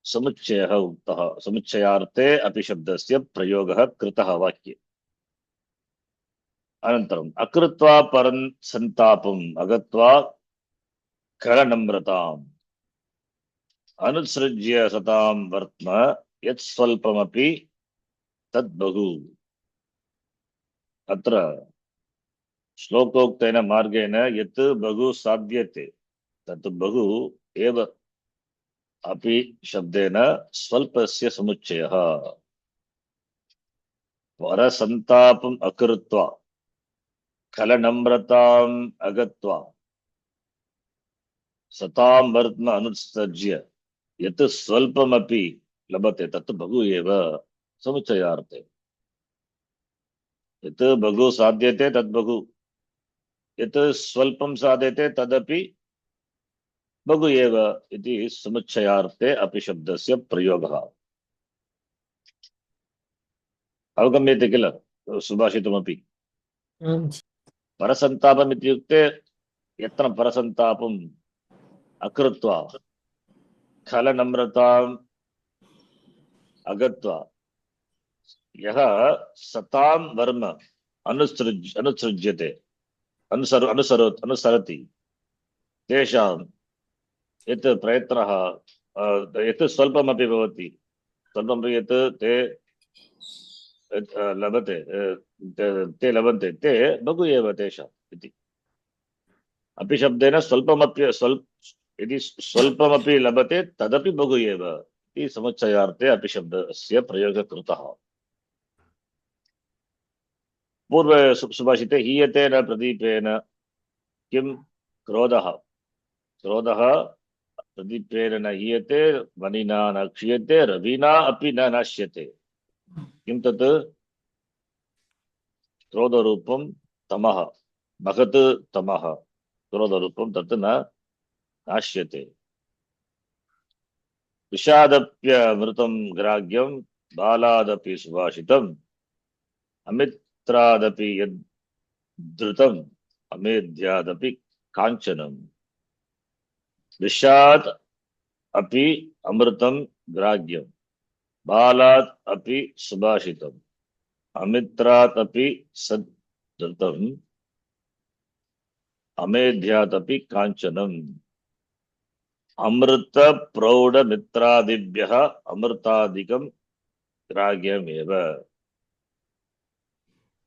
समुच्चयः उक्तः। समुच्चयार्थे अपि शब्दस्य प्रयोगः कृतः वाक्ये। अनन्तरम् अकृत्वा परं सन्तापम् अगत्वा खरनम्रताम् अनुत्सृज्य सतां वर्त्म यत् स्वल्पमपि तद् बहु। अत्र श्लोकोक्तेन मार्गेण यत् बहु साध्यते तत् बहु एव अपि शब्देन स्वल्पस्य समुच्चयः। परसन्तापम् अकृत्वा खलनम्रताम् अगत्वा सतां वर्त्म अनुत्सृज्य यत् स्वल्पमपि लभते तत् बहु एव समुच्चयार्थे। यत् बहु साध्यते तद् बहु, यत् स्वल्पं साध्यते तदपि बहु एव इति समुच्चयार्थे अपि शब्दस्य प्रयोगः। अवगम्यते किल सुभाषितमपि? आम् जि। परसन्तापम् इत्युक्ते यत्र परसन्तापम् अकृत्वा खलनम्रताम् अगत्वा यः सतां वर्म अनुसृज्यते अनुसरति तेषां यत् प्रयत्नः यत् स्वल्पमपि भवति स्वल्पमपि यत् ते लभते ते लभन्ते ते बहु एव तेषाम् इति। अपि शब्देन स्वल्पमपि यदि स्वल्पमपि लभते तदपि बहु एव इति समुच्चयार्थे अपि शब्दस्य प्रयोगः कृतः। पूर्व सुभाषिते हीयते न प्रदीपेन किं क्रोधः। क्रोधः प्रदीपेन न हीयते, वनिना न क्षीयते, रविना अपि न नश्यते। किं तत्? क्रोधरूपं तमः, महत् तमः, क्रोधरूपं तत् न नाश्यते। विषादप्यमृतं ग्राह्यं बालादपि सुभाषितम् अमित्रादपि यद्धृतम् अमेध्यादपि काञ्चनम्। विषाद अपि अमृतं ग्राह्यं बालात् अपि सुभाषितम् अमित्रात् अपि सद्धृतम् अमेध्यात् अपि काञ्चनम्। अमृत प्रौढ़ मित्रादिभ्यः अमृतादिकं ग्राह्यमेव।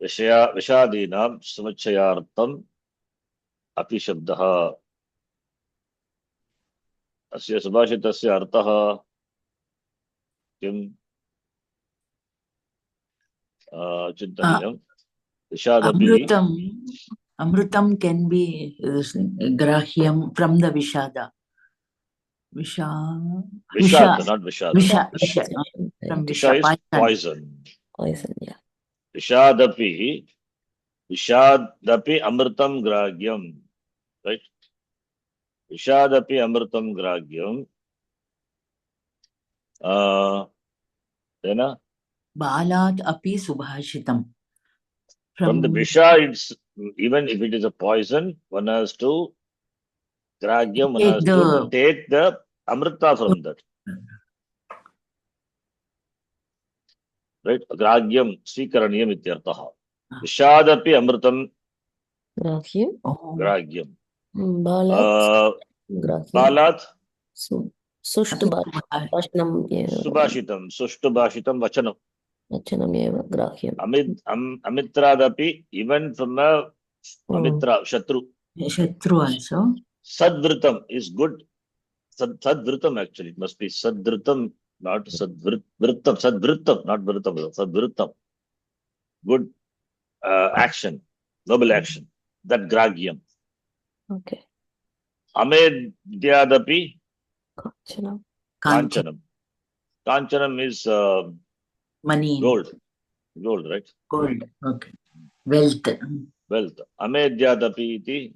विषादीनां समुच्चयार्थम् अपि शब्दः। अस्य सुभाषितस्य अर्थः किम्? चिन्तनीयम्। विषादपि Amrutam can be grahyam from the Vishada. Vishad, not Vishad. Visha, from Visha Visha, is poison. Poison, yeah. Vishadapi amritam grahyam. Right? Vishadapi amritam grahyam. Then Balat api subhashitam. from the Visha, it's even if it is a poison, one has to grahyam, one has to take the amrita from that. Right? Grahyam, swikaraniyam ityartaha. Vishadapi amritam Grahyam. grahyam. Balat. Grahyam. Balat Sushtu Bhashanam. Subhashitam, Sushtu Bhashitam Vachanam. Vachanam eva grahyam. Amitradapi, even from a Amitra, Shatru. Shatru also. Sadvritam is good. Sadvritam actually, it must be Sadvritam, not Sadvritam. Sadvritam, not Vritam, Sadvritam. Good action, noble action. That Gragyam. Okay. Amedyadapi Kanchanam. Kanchanam. Kanchanam is Money. gold. Gold, right? Gold. Okay. Wealth. Wealth. Amedyadapi iti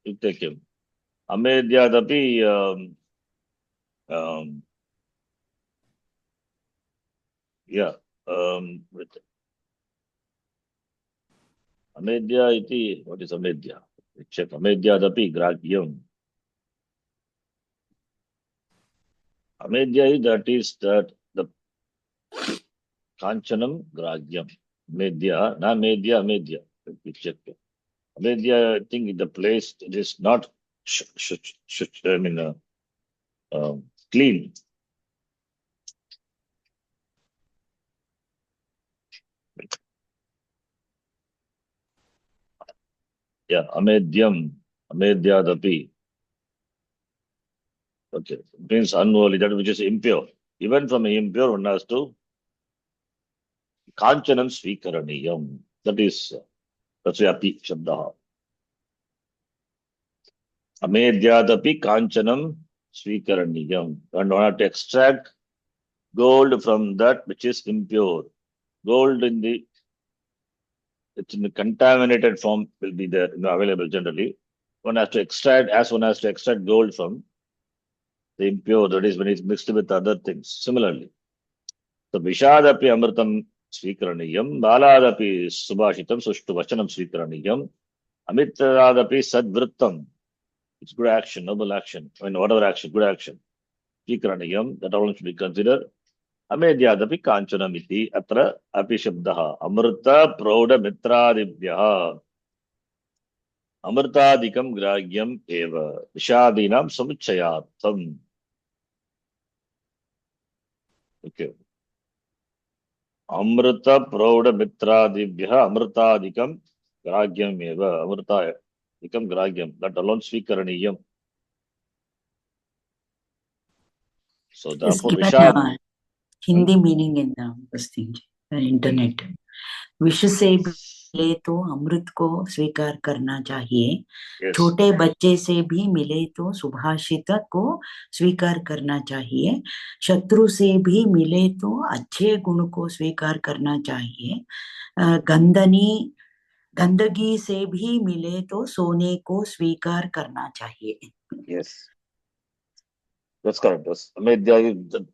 Yuktekim. Amedyadapi yeah. With Amedya iti, what is Amedya? Check. Amedyadapi Grahyam. Amedya is that the Kanchanam Grahyam. Medya, na Medya, Amedya. Let me check. Amedya, I think the place it is not clean. Yeah, Amedyam, Amedyadapi. Okay, it means unholy, that which is impure. Even from impure, one has to Kanchanam Swikaraniyam. That's why Api Shabdaha. Amedyadapi Kanchanam Swikaraniyam. And one have to extract gold from that which is impure. Gold it's in the contaminated form will be there, available generally. One has to extract gold from the impure, that is when it's mixed with other things. Similarly, so Vishadapi Amritam Swikaraniyam, Baladapi Subhashitam, Sushtu Vachanam Swikaraniyam, Amitradapi Sadvrittam. It's good action, noble action. I mean, whatever action, good action. Swikaraniyam, that all should be considered. Amedyadapi Kanchanam iti atra api shabdaha. Amrita Prauda Mitradibhyaha. Amrtadikam Grahyam eva. Vishadinam Samuchayatam. Okay. Amrita Prauda Mitradibhyaha Amrtadikam Grahyam eva. Amrta become grahyam, that alone swikaraniyam. So It's therefore given Vishad, Hindi meaning in this thing, internet. विष से मिले तो अमृत को स्वीकार करना चाहिए, yes, छोटे बच्चे से भी मिले तो सुभाषित को स्वीकार करना चाहिए, शत्रु से भी मिले तो अच्छे गुण को स्वीकार करना चाहिए, गंदगी से भी मिले तो सोने को स्वीकार करना चाहिए. yes, that's correct. Yes. Amedya, the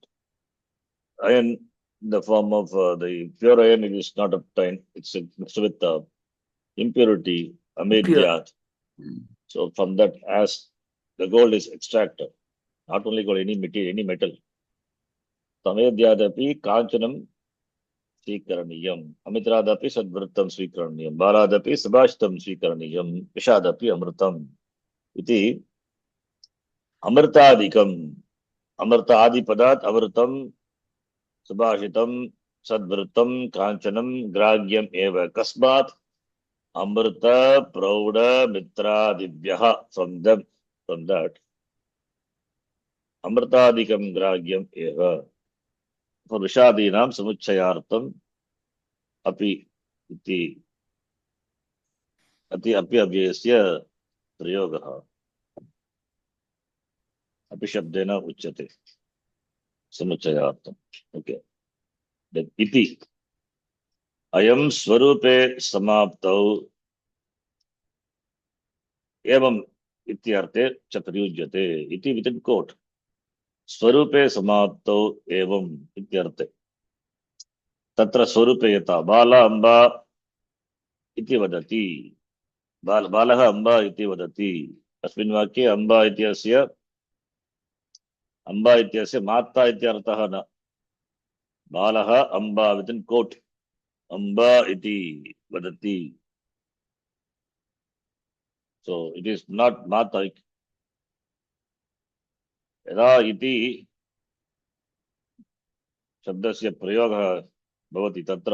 iron in the form of the pure iron, it is not obtained. It's mixed with impurity, amedya. So from that, as the gold is extracted, not only gold, any material, any metal. Samedyadapi kanchanam स्वीकरणीयम् अमित्रादपि सद्वृत्तं स्वीकरणीयं बालादपि सुभाषितं स्वीकरणीयं विषादपि अमृतम् इति अमृतादिकम् अमृतादिपदात् अमृतं सुभाषितं सद्वृत्तं काञ्चनं ग्राह्यम् एव कस्मात् अमृत प्रौढ मित्रादिभ्यः from that अमृतादिकं ग्राह्यम् एव विषादीनां समुच्चयार्थम् अपि इति अपि अव्ययस्य प्रयोगः अपि शब्देन उच्यते समुच्चयार्थम्. ओके, इति अयं स्वरूपे समाप्तौ एवम् इत्यर्थे च प्रयुज्यते इति विदिन् कोट्. स्वरूपे समाप्तौ एवम् इत्यर्थे तत्र स्वरूपे यथा बाला अम्बा इति वदति, बालः अम्बा इति वदति. अस्मिन् वाक्ये अम्बा इत्यस्य माता इत्यर्थः न. बालः अम्बा विदिन् कोट् अम्बा इति वदति. So it is not माता. यदा इति शब्दस्य प्रयोगः भवति तत्र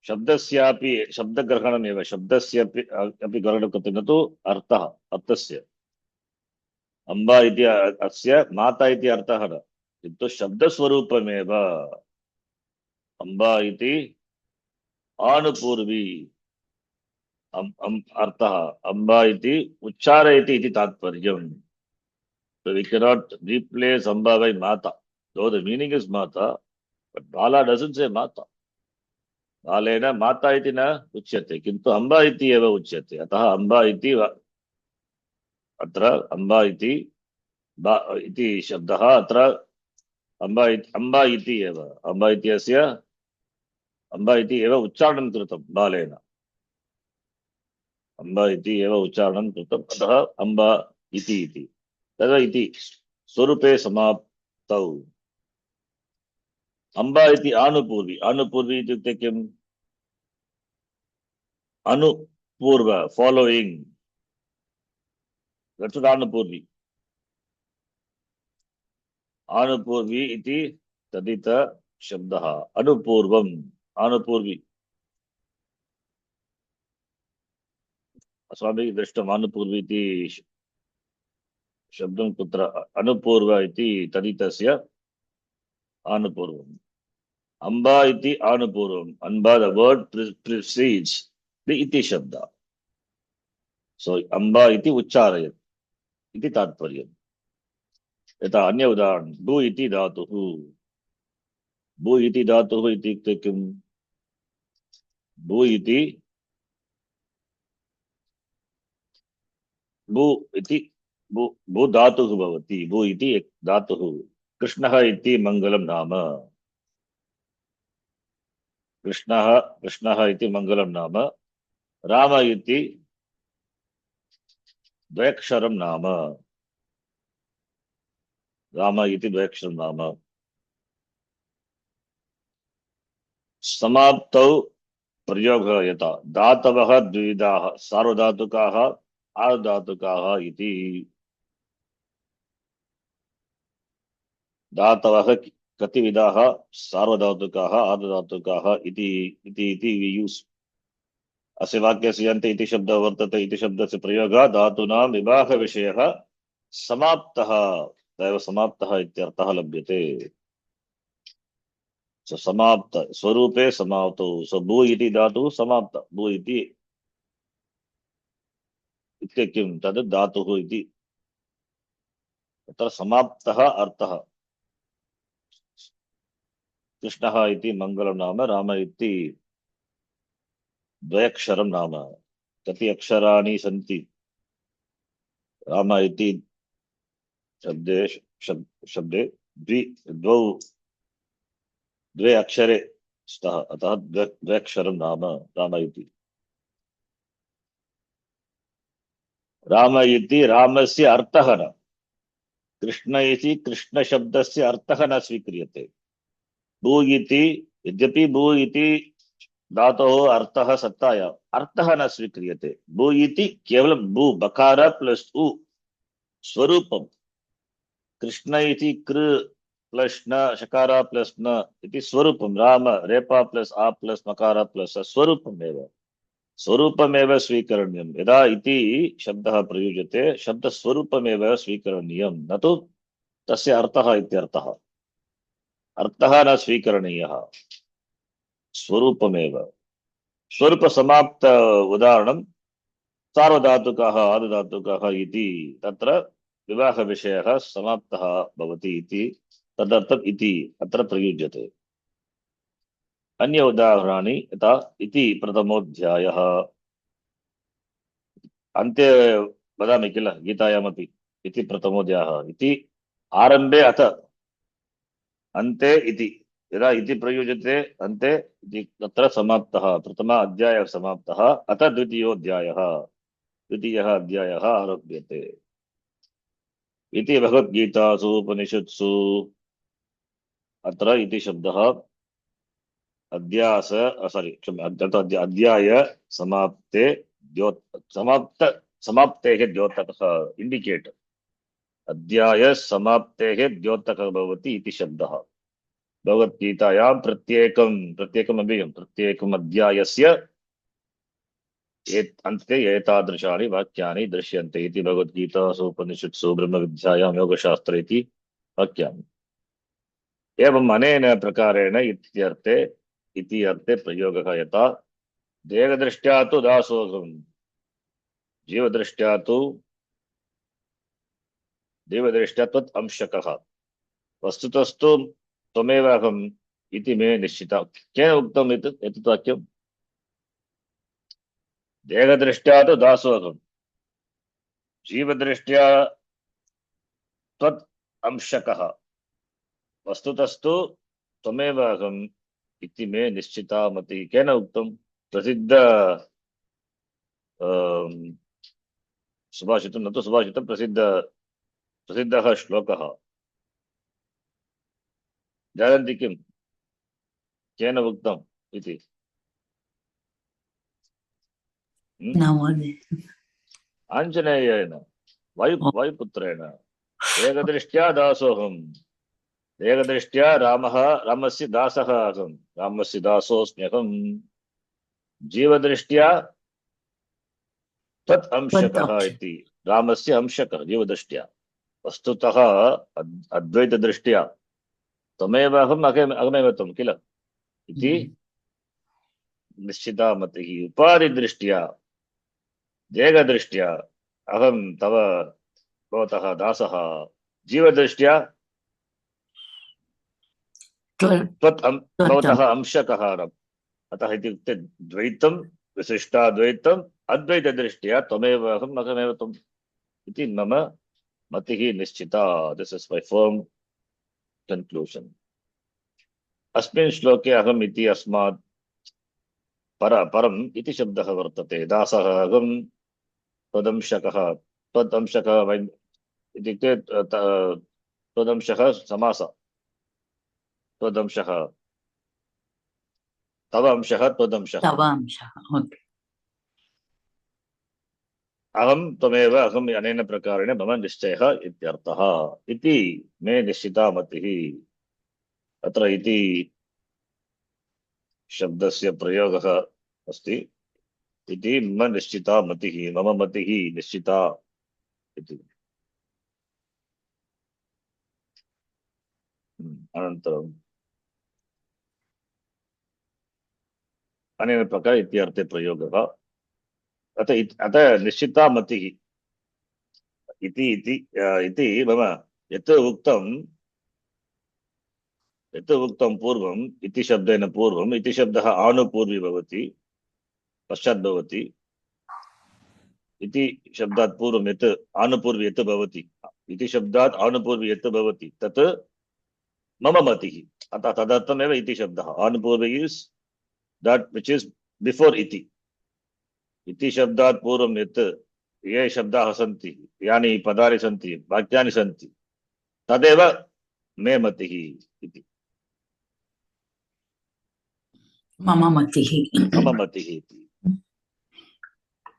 शब्दस्यापि शब्दग्रहणमेव शब्दस्यापि अपि ग्रहणं कृते न तु अर्थस्य अम्बा इति अस्य माता इति अर्थः न, किन्तु शब्दस्वरूपमेव अम्बा इति आनुपूर्वी अर्थः अम्बा इति उच्चारयति इति तात्पर्यम्. So we cannot replace Amba by Mata. Though the meaning is Mata, but Bala doesn't say Mata. Balena Mata iti na uchyate, kintu Amba iti eva uchyate. Ataha Amba iti atra Amba iti shabdaha atra Amba iti eva. Amba iti asya Amba iti eva uchcharanam kritam Balena. Amba iti eva uchcharanam kritam. Ataha Amba iti. तदा इति स्वरूपे समाप्तौ अम्बा इति आनुपूर्वी इत्युक्ते किम्? अनुपूर्व following, that's आनुपूर्वी इति तदित शब्दः. अनुपूर्वम् आनुपूर्वी अस्माभिः दृष्टम्. आनुपूर्वी इति शब्दं कुत्र? अनुपूर्व इति तदितस्य आनुपूर्वम्. अम्बा इति आनुपूर्वम्. Amba, the word precedes the iti shabda. So Amba इति उच्चारयत् इति तात्पर्यम्. यथा अन्य उदाहरणं भू इति धातुः. भू इति धातुः इत्युक्ते किम्? भू इति भू धातुः भवति. भू इति धातुः. कृष्णः इति मङ्गलं नाम. कृष्णः इति मङ्गलं नाम. राम इति द्वयक्षरं नाम. राम इति द्वयक्षरं नाम. समाप्तौ प्रयोगः यथा धातवः द्विविधाः सार्वधातुकाः आर्धातुकाः इति. धातवः कति विधाः? सार्वधातुकाः आर्धधातुकाः इति we use. अस्य वाक्यस्य अन्ते इति शब्दः वर्तते इति शब्दस्य प्रयोगः धातूनां विवाहविषयः समाप्तः तदेव समाप्तः इत्यर्थः लभ्यते समाप्त स्वरूपे समाप्तौ भू इति धातुः समाप्त भू इति किं तद् धातुः इति तत्र समाप्तः अर्थः कृष्णः इति मङ्गलं नाम राम इति द्वयक्षरं नाम कति अक्षराणि सन्ति राम इति शब्दे शब्दे द्वौ द्वे अक्षरे स्तः अतः द्वयक्षरं नाम राम इति राम इति रामस्य अर्थः न कृष्ण इति कृष्णशब्दस्य अर्थः न स्वीक्रियते भू इति यद्यपि भू इति धातोः अर्थः सत्तायाम् अर्थः न स्वीक्रियते भू इति केवलं भू बकार प्लस उ स्वरूपं कृष्ण इति कृ प्लस न शकार प्लस न इति स्वरूपं राम रेपा प्लस आ प्लस मकार प्लस स्वरूपमेव स्वरूपमेव स्वीकरणीयं यदा इति शब्दः प्रयुज्यते शब्दस्वरूपमेव स्वीकरणीयं न तु तस्य अर्थः इत्यर्थः अर्थः न स्वीकरणीयः स्वरूपमेव स्वरूप समाप्त उदाहरणं सार्वधातुकः आर्धधातुकः इति तत्र विवाहविषयः समाप्तः भवति इति तदर्थम् इति अत्र प्रयुज्यते अन्य उदाहरणानि यथा इति प्रथमोऽध्यायः अन्ते वदामि किल गीतायामपि इति प्रथमोऽध्यायः इति आरम्भे अथ अन्ते इति यदा इति प्रयुज्यते अन्ते इति तत्र समाप्तः प्रथम अध्यायः समाप्तः अथ द्वितीयः अध्यायः आरभ्यते इति भगवद्गीतासु उपनिषत्सु अत्र इति शब्दः अध्यास अध्याय समाप्ते समाप्तेः द्योतकः इंडिकेट अध्याय समाप्तेः द्योतकः भवति इति शब्दः भगवद्गीतायां प्रत्येकम् अध्यायस्य अन्ते एतादृशानि वाक्यानि दृश्यन्ते इति भगवद्गीतासु उपनिषत्सु ब्रह्मविद्यायां योगशास्त्रे इति वाक्यानि एवम् अनेन प्रकारेण इति अर्थे प्रयोगः यथा देहदृष्ट्या तु दासोऽहम् जीवदृष्ट्या तु देवदृष्ट्या त्वत् अंशकः वस्तुतस्तु त्वमेव अहम् इति मे निश्चिता केन उक्तम् एतत् वाक्यम् देहदृष्ट्या तु दासोऽहम् जीवदृष्ट्या त्वत् अंशकः वस्तुतस्तु त्वमेव अहम् इति मे निश्चिता मति केन उक्तम् प्रसिद्ध सुभाषितं न तु सुभाषितं प्रसिद्धः श्लोकः जानन्ति किम् केन उक्तम् इति न महोदय आञ्जनेयेन वायुपुत्रेण देहदृष्ट्या दासोऽहम् देहदृष्ट्या रामस्य दासः अहम् रामस्य दासोऽस्म्यहम् जीवदृष्ट्या तत् अंशकः इति रामस्य अंशकः जीवदृष्ट्या वस्तुतः अद्वैतदृष्ट्या त्वमेव अहम् अहमेव त्वं किल इति निश्चिता मतिः उपाधिदृष्ट्या देहदृष्ट्या अहं तव भवतः दासः जीवदृष्ट्या भवतः अंशकः अतः इत्युक्ते द्वैतं विशिष्टाद्वैतम् अद्वैतदृष्ट्या त्वमेव अहम् अहमेव त्वम् इति मम मतिः निश्चिता this is my firm conclusion अस्मिन् श्लोके अहम् इति अस्मात् परम् इति शब्दः वर्तते दासः अहम् त्वदंशकः त्वदंशकः इत्युक्ते त्वदंशः समास त्वदंशः तव अंशः त्वदंशः अहं त्वमेव अहम् अनेन प्रकारेण मम निश्चयः इत्यर्थः इति मे निश्चिता मतिः अत्र इति शब्दस्य प्रयोगः अस्ति इति मम निश्चिता मतिः, मम मतिः निश्चिता इति। अनन्तरम् अनेन प्रकार इत्यर्थे प्रयोगः। अतः निश्चिता मतिः इति मम यत् उक्तं पूर्वम् इति शब्देन पूर्वम्, इति शब्दः आनुपूर्वी भवति, पश्चात् भवति। इति शब्दात् पूर्वं यत् आनुपूर्वी यत् भवति, इति शब्दात् आनुपूर्वी यत् भवति तत् मम मतिः। अतः तदर्थमेव इति शब्दः। आनुपूर्वी is that which is before इति शब्दात् पूर्वं यत् ये शब्दाः सन्ति, यानि पदानि सन्ति, वाक्यानि सन्ति, तदेव मे मतिः इति, मम मतिः। मम मतिः इति।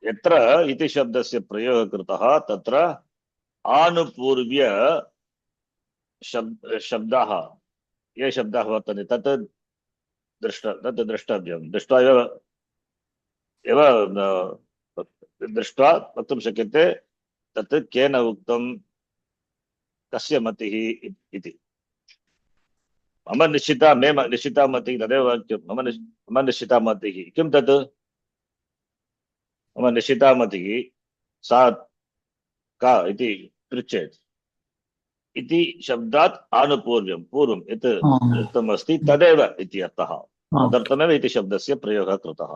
यत्र इति शब्दस्य प्रयोगः कृतः तत्र आनुपूर्व्य शब्दाः, ये शब्दाः वर्तन्ते तत् द्रष्टव्यं। दृष्ट्वा एव दृष्ट्वा वक्तुं शक्यते तत् केन उक्तं, कस्य मतिः इति। मम निश्चिता मतिः तदेव वाक्यं। मम निश्चिता मतिः किं तत्? मम निश्चिता मतिः सा का इति पृच्छेत्। इति शब्दात् आनुपूर्व्यं पूर्वं यत् उक्तमस्ति तदेव इति अर्थः। तदर्थमेव इति शब्दस्य प्रयोगः कृतः।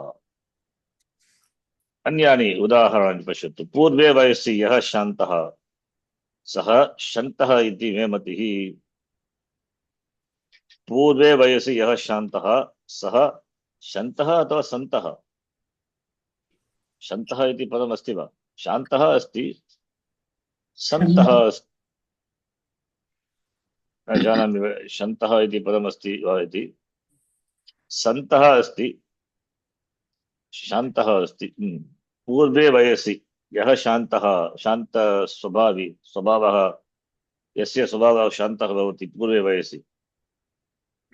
अन्यानि उदाहरणानि पश्यतु। पूर्वे वयसि यः शान्तः सः शन्तः इति मे मतिः। पूर्वे वयसि यः शान्तः सः शन्तः अथवा सन्तः? शन्तः इति पदम् अस्ति वा? शान्तः अस्ति, सन्तः अस्ति न जानामि, शन्तः इति पदम् अस्ति वा इति। सन्तः अस्ति, शान्तः अस्ति। पूर्वे वयसि यः शान्तः, शान्त स्वभावः, यस्य स्वभावः शान्तः भवति पूर्वे वयसि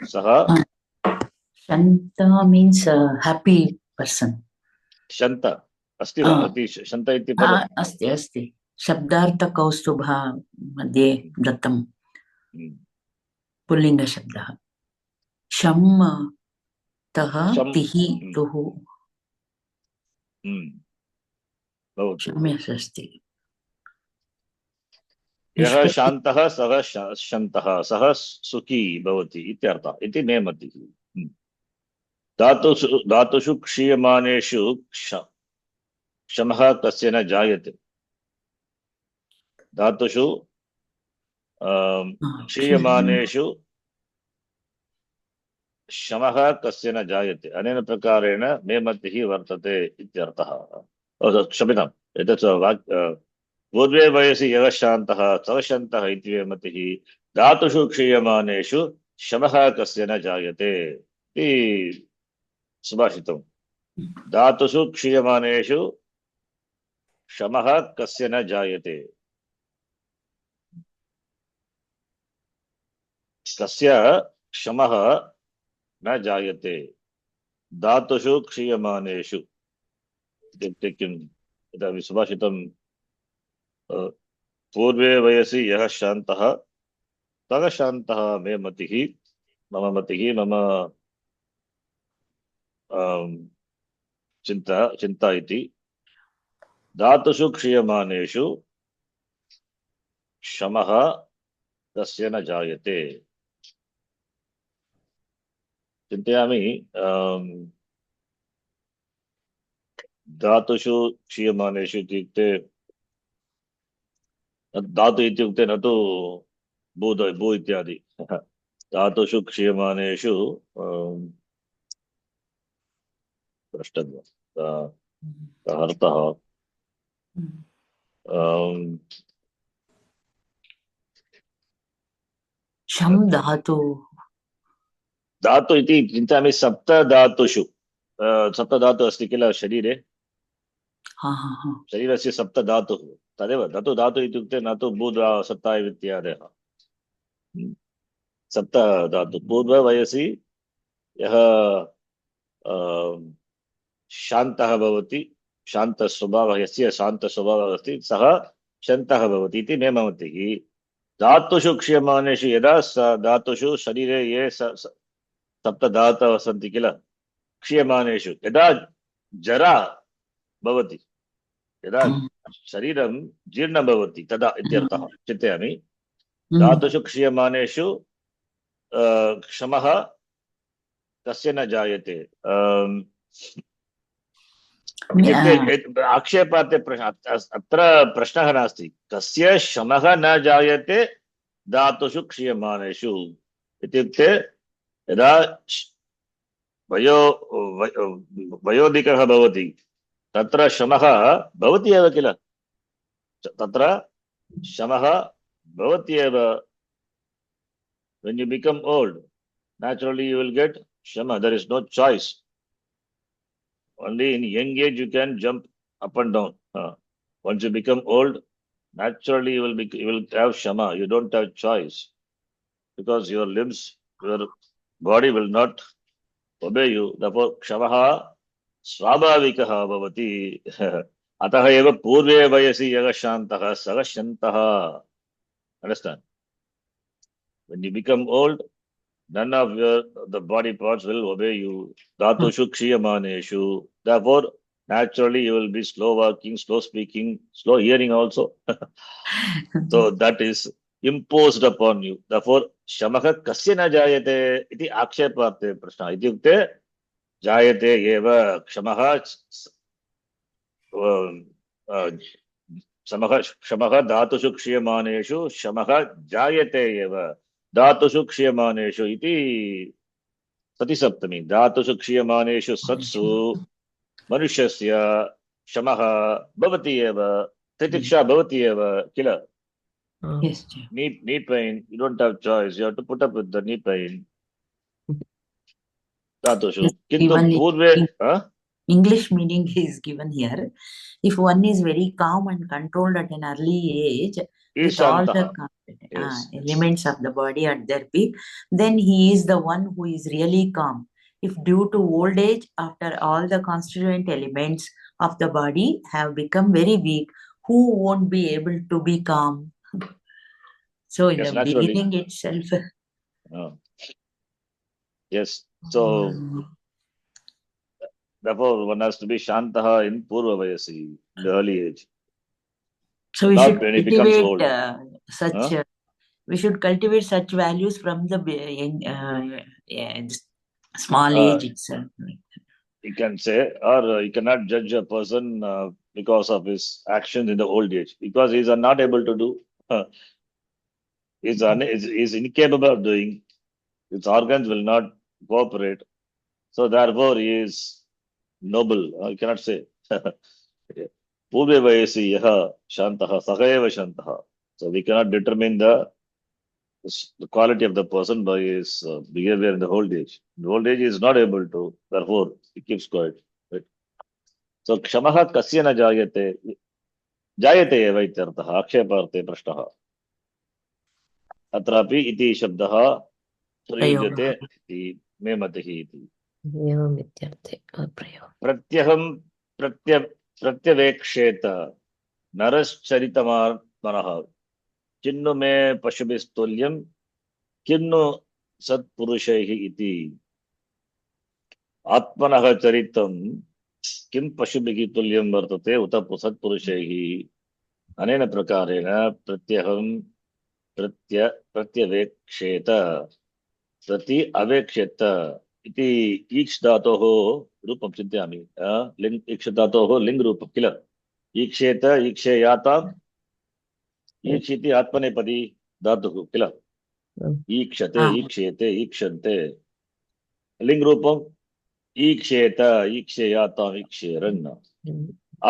सः Shanta means happy person. शन्त अस्ति वा? अति शन्त इति पदम् अस्ति अस्ति, शब्दार्थकौस्तुभा मध्ये दत्तं पुल्लिङ्गशब्दः। शं तः तिः तुः क्षम्यस् अस्ति। यः शान्तः सः शन्तः, सः सुखी भवति इत्यर्थः। इति मे मतिः। धातुषु क्षीयमानेषु क्षमः कस्य न जायते। धातुषु क्षीयमानेषु क्षमः कस्य न जायते। अनेन प्रकारेण मे मतिः वर्तते इत्यर्थः। क्षम्यताम्, एतत् पूर्वे वयसि यः शान्तः सः शन्तः इति मे मतिः। धातुषु क्षीयमानेषु क्षमः कस्य न जायते इति सुभाषितम्। धातुषु क्षीयमानेषु क्षमः कस्य न जायते। कस्य क्षमः न जायते धातुषु क्षीयमानेषु इत्युक्ते किम्? इदानीं सुभाषितं पूर्वे वयसि यः शान्तः सः शान्तः मे मतिः, मम मतिः, मम चिंता इति। धातुषु क्षीयमानेषु क्षमः कस्य न जायते। चिन्तयामि, धातुषु क्षीयमानेषु इत्युक्ते धातु इत्युक्ते न तु भू इत्यादि। धातुषु क्षीयमानेषु द्रष्टव्यम् अर्थः। शं धातु धातु इति चिन्तयामि। सप्तधातुषु सप्तधातु अस्ति किल शरीरे। शरीरस्य सप्तधातुः तदेव धातु इत्युक्ते न तु भू सत्ता इत्यादयः। सप्तधातु। पूर्व वयसि यः शान्तः भवति, शान्तस्वभावः, यस्य शान्तस्वभावः अस्ति सः शान्तः भवति इति मे मतिः। धातुषु क्रियमाणेषु यदा धातुषु शरीरे ये सप्त धातवः सन्ति किल, क्रियमाणेषु यदा जरा भवति, यदा शरीरं जीर्णं भवति तदा इत्यर्थः चिन्तयामि। धातुषु क्रियमाणेषु क्षमः कस्य न जायते इत्युक्ते आक्षेपार्थे अत्र प्रश्नः नास्ति, कस्य क्षमः न जायते धातुषु क्रियमाणेषु इत्युक्ते यदा वयोधिकः भवति तत्र श्रमः भवति एव किल, तत्र श्रमः भवति एव। when you become old naturally you will get shama, there is no choice, only in young age you can jump up and down. Once you become old naturally you will have shama, you don't have choice because your limbs, your body will not obey you, therefore क्षमः स्वाभाविकः भवति। अतः एव पूर्वे वयसि यः शान्तः सः शान्तः। Understand? When you become old, none of the body parts will obey you. Dhatushu kshiyamaneshu. Therefore, naturally you will be slow walking, slow speaking, slow hearing also. So that is imposed upon you. Therefore, shamah kasya na jayate iti aksheparte prashna. Ityukte jayate eva क्षमः क्षमः धातुषु क्रियमाणेषु क्षमः जायते एव धातुषु क्रियमाणेषु इति सतिसप्तमी। धातुषु क्रियमाणेषु सत्सु मनुष्यस्य क्षमः भवति एव, तितिक्षा भवति एव किल। knee pain, you don't have choice, you have to put up with the knee pain. धातुषु किन्तु पूर्वे English meaning is given here. If one is very calm and controlled at an early age, with all the elements of the body at their peak, then he is the one who is really calm. If due to old age, after all the constituent elements of the body have become very weak, who won't be able to be calm? So in the beginning itself. Yes. So therefore, one has to be shantaha in purva vayasi, in the early age. So we should cultivate we should cultivate such values from the small age itself. You can say, or you cannot judge a person because of his actions in the old age, because he is not able to do. He is incapable of doing. His organs will not cooperate. So therefore, he is noble. You cannot say. Purve vayasi yaha shantaha sakayeva shantaha. So we cannot determine the quality of the person by his behavior in the old age. In the old age, he is not able to. Therefore, he keeps quiet. Right? So kshamaha kasya na jayate eva ityartha aksheparte prashtah. Atrapi iti shabdaha प्रयुज्यते इति मे मतिः इति। एवम् इत्यर्थे प्रयोगः। प्रत्यहं प्रत्यवेक्षेत नरश्चरितमात्मनः किन्नु मे पशुभिस्तुल्यं किन्नु सत्पुरुषैः इति। आत्मनः चरितं किं पशुभिः तुल्यं वर्तते उत सत्पुरुषैः। अनेन प्रकारेण प्रत्यहं प्रत्यवेक्षेत प्रति अवेक्षेत इति ईक्ष् धातोः रूपं चिन्तयामि। लिङ् ईक्ष् धातोः लिङ् रूपं किल। ईक्षेत ईक्षेयाताम् ईक्ष् इति आत्मनेपदी धातुः किल। ईक्षते ईक्षेते ईक्षन्ते लिङ् रूपं ईक्षेत ईक्षेयाताम् ईक्षेरन्।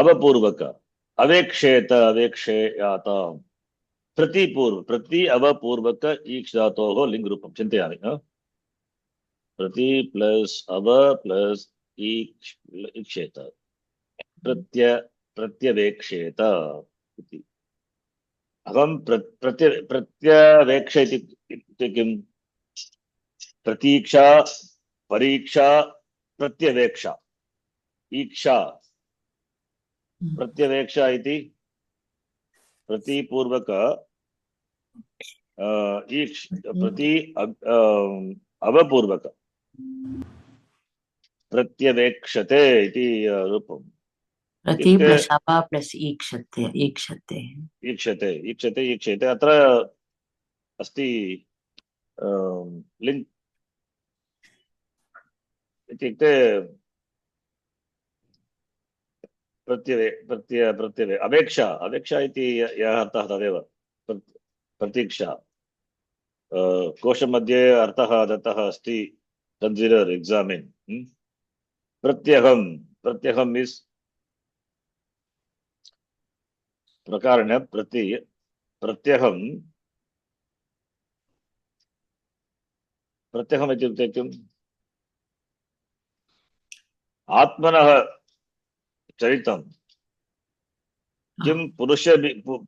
अवपूर्वक अवेक्षेत अवेक्षेयाताम् प्रतिपूर्व प्रति अवपूर्वक ईक्ष् धातोः लिङ् रूपं चिन्तयामि। प्रति प्लस अव प्लस ईक्षेत प्रत्यवेक्षेत इति। अहं प्रत्यवेक्ष इति किं? प्रतीक्षा परीक्षा प्रत्यवेक्षा ईक्षा Hmm. प्रत्यवेक्षा इति प्रतिपूर्वक प्रति अवपूर्वक प्रत्यवेक्षते इति रूपम् Prati इत्युक्ते plus ava plus ikshate. ईक्षते ईक्षते ईक्षते अत्र अस्ति लिङ्क् इत्युक्ते प्रत्यवे अपेक्षा अपेक्षा इति यः अर्थः तदेव प्रतीक्षा कोशमध्ये अर्थः दत्तः अस्ति कन्सिडर् एग्जामिन् प्रत्यहं प्रत्यहम् इस् प्रकारेण प्रत्यहं प्रत्यहम् इत्युक्ते किम् आत्मनः चरितं किं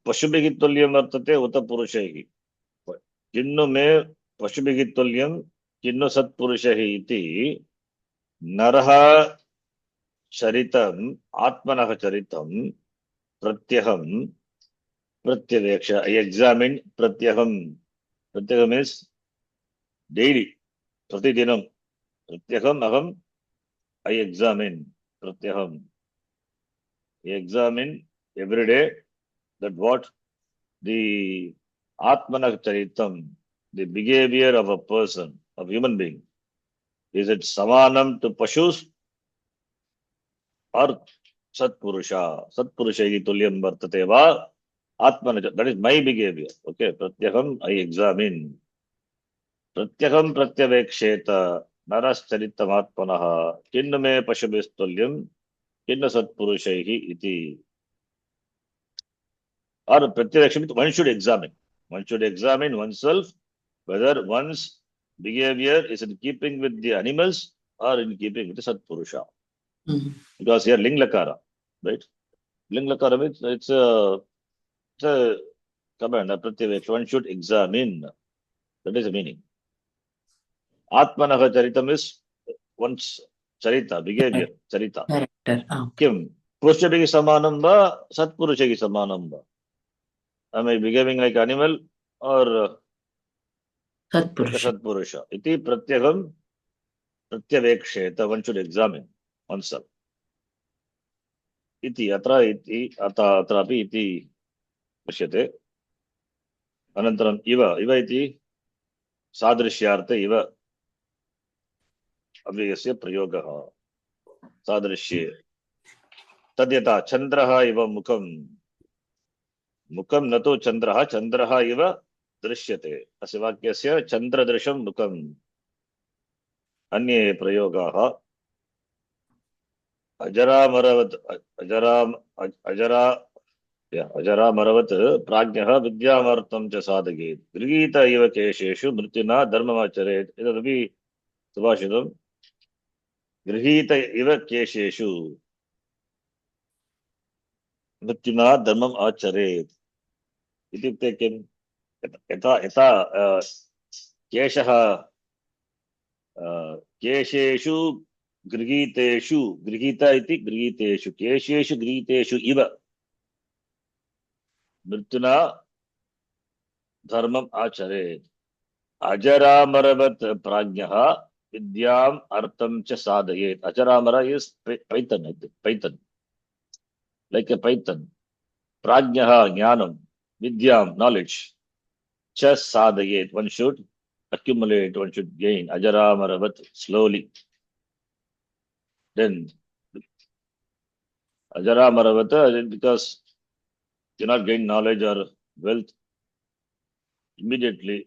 पशुभिः तुल्यं वर्तते उत पुरुषैः किन्नु मे पशुभिः तुल्यं किन्नु सत्पुरुषैः इति नरः चरितम् आत्मनः चरितं प्रत्यहं प्रत्यवेक्ष एग्जामिन् प्रत्यहम् इस् डेली प्रतिदिनं प्रत्यहम् अहम् I examine pratyaham. Examine every day that what the atmanah charitam, the behavior of a person, of human being, is it samanam to pashus or satpurusha? Satpurusha iti tulyam vartate va atmanah. That is my behavior. Okay, pratyaham I examine. प्रत्यहं प्रत्यवेक्षेत नरश्चरितमात्मनः किन्न मे पशुभिस्तुल्यं किन्न सत्पुरुषैः इति or प्रत्यवेक्षण one should examine oneself whether one's behavior is in keeping with the animals or in keeping with the satpurusha. Because here ling lakara, right? Ling lakara means it's a command, a pratyaveksh. One should examine. That is the meaning. Atmanah charitam is one's charita, behavior, charita. Character. Kim? Purushabhigi samanam va, satpurushagi samanam va. Am I behaving like animal or like a satpurusha? Iti pratyaham pratyaveksheta. One should examine oneself. Iti atra iti atrapi iti pashyate. Anantaram iva iti sadrishyartha iva अव्ययस्य प्रयोगः सादृश्ये तद्यथा चन्द्रः इव मुखं न तु चन्द्रः इव दृश्यते अस्य वाक्यस्य चन्द्रदृशं मुखम् अन्ये प्रयोगाः अजरामरवत् प्राज्ञः विद्यामर्थं च साधयेत् गृहीत इव केशेषु मृत्युना धर्ममाचरेत् एतदपि सुभाषितम् गृहीत इव केशेषु मृत्युना धर्मम् आचरेत् इत्युक्ते किं यथा यथा केशः केशेषु गृहीतेषु गृहीत इति गृहीतेषु केशेषु गृहीतेषु इव मृत्युना धर्मम् आचरेत् अजरामरवत् प्राज्ञः विद्याम अर्थम च साधयेत्. Ajaramara is python, I think. Python. Like a python. Prajnaha, jnanam. Vidyam, knowledge. Cha sadhayet. One should accumulate, one should gain. Ajaramaravat, slowly. Then, Ajaramaravat, because you not gain knowledge or wealth immediately.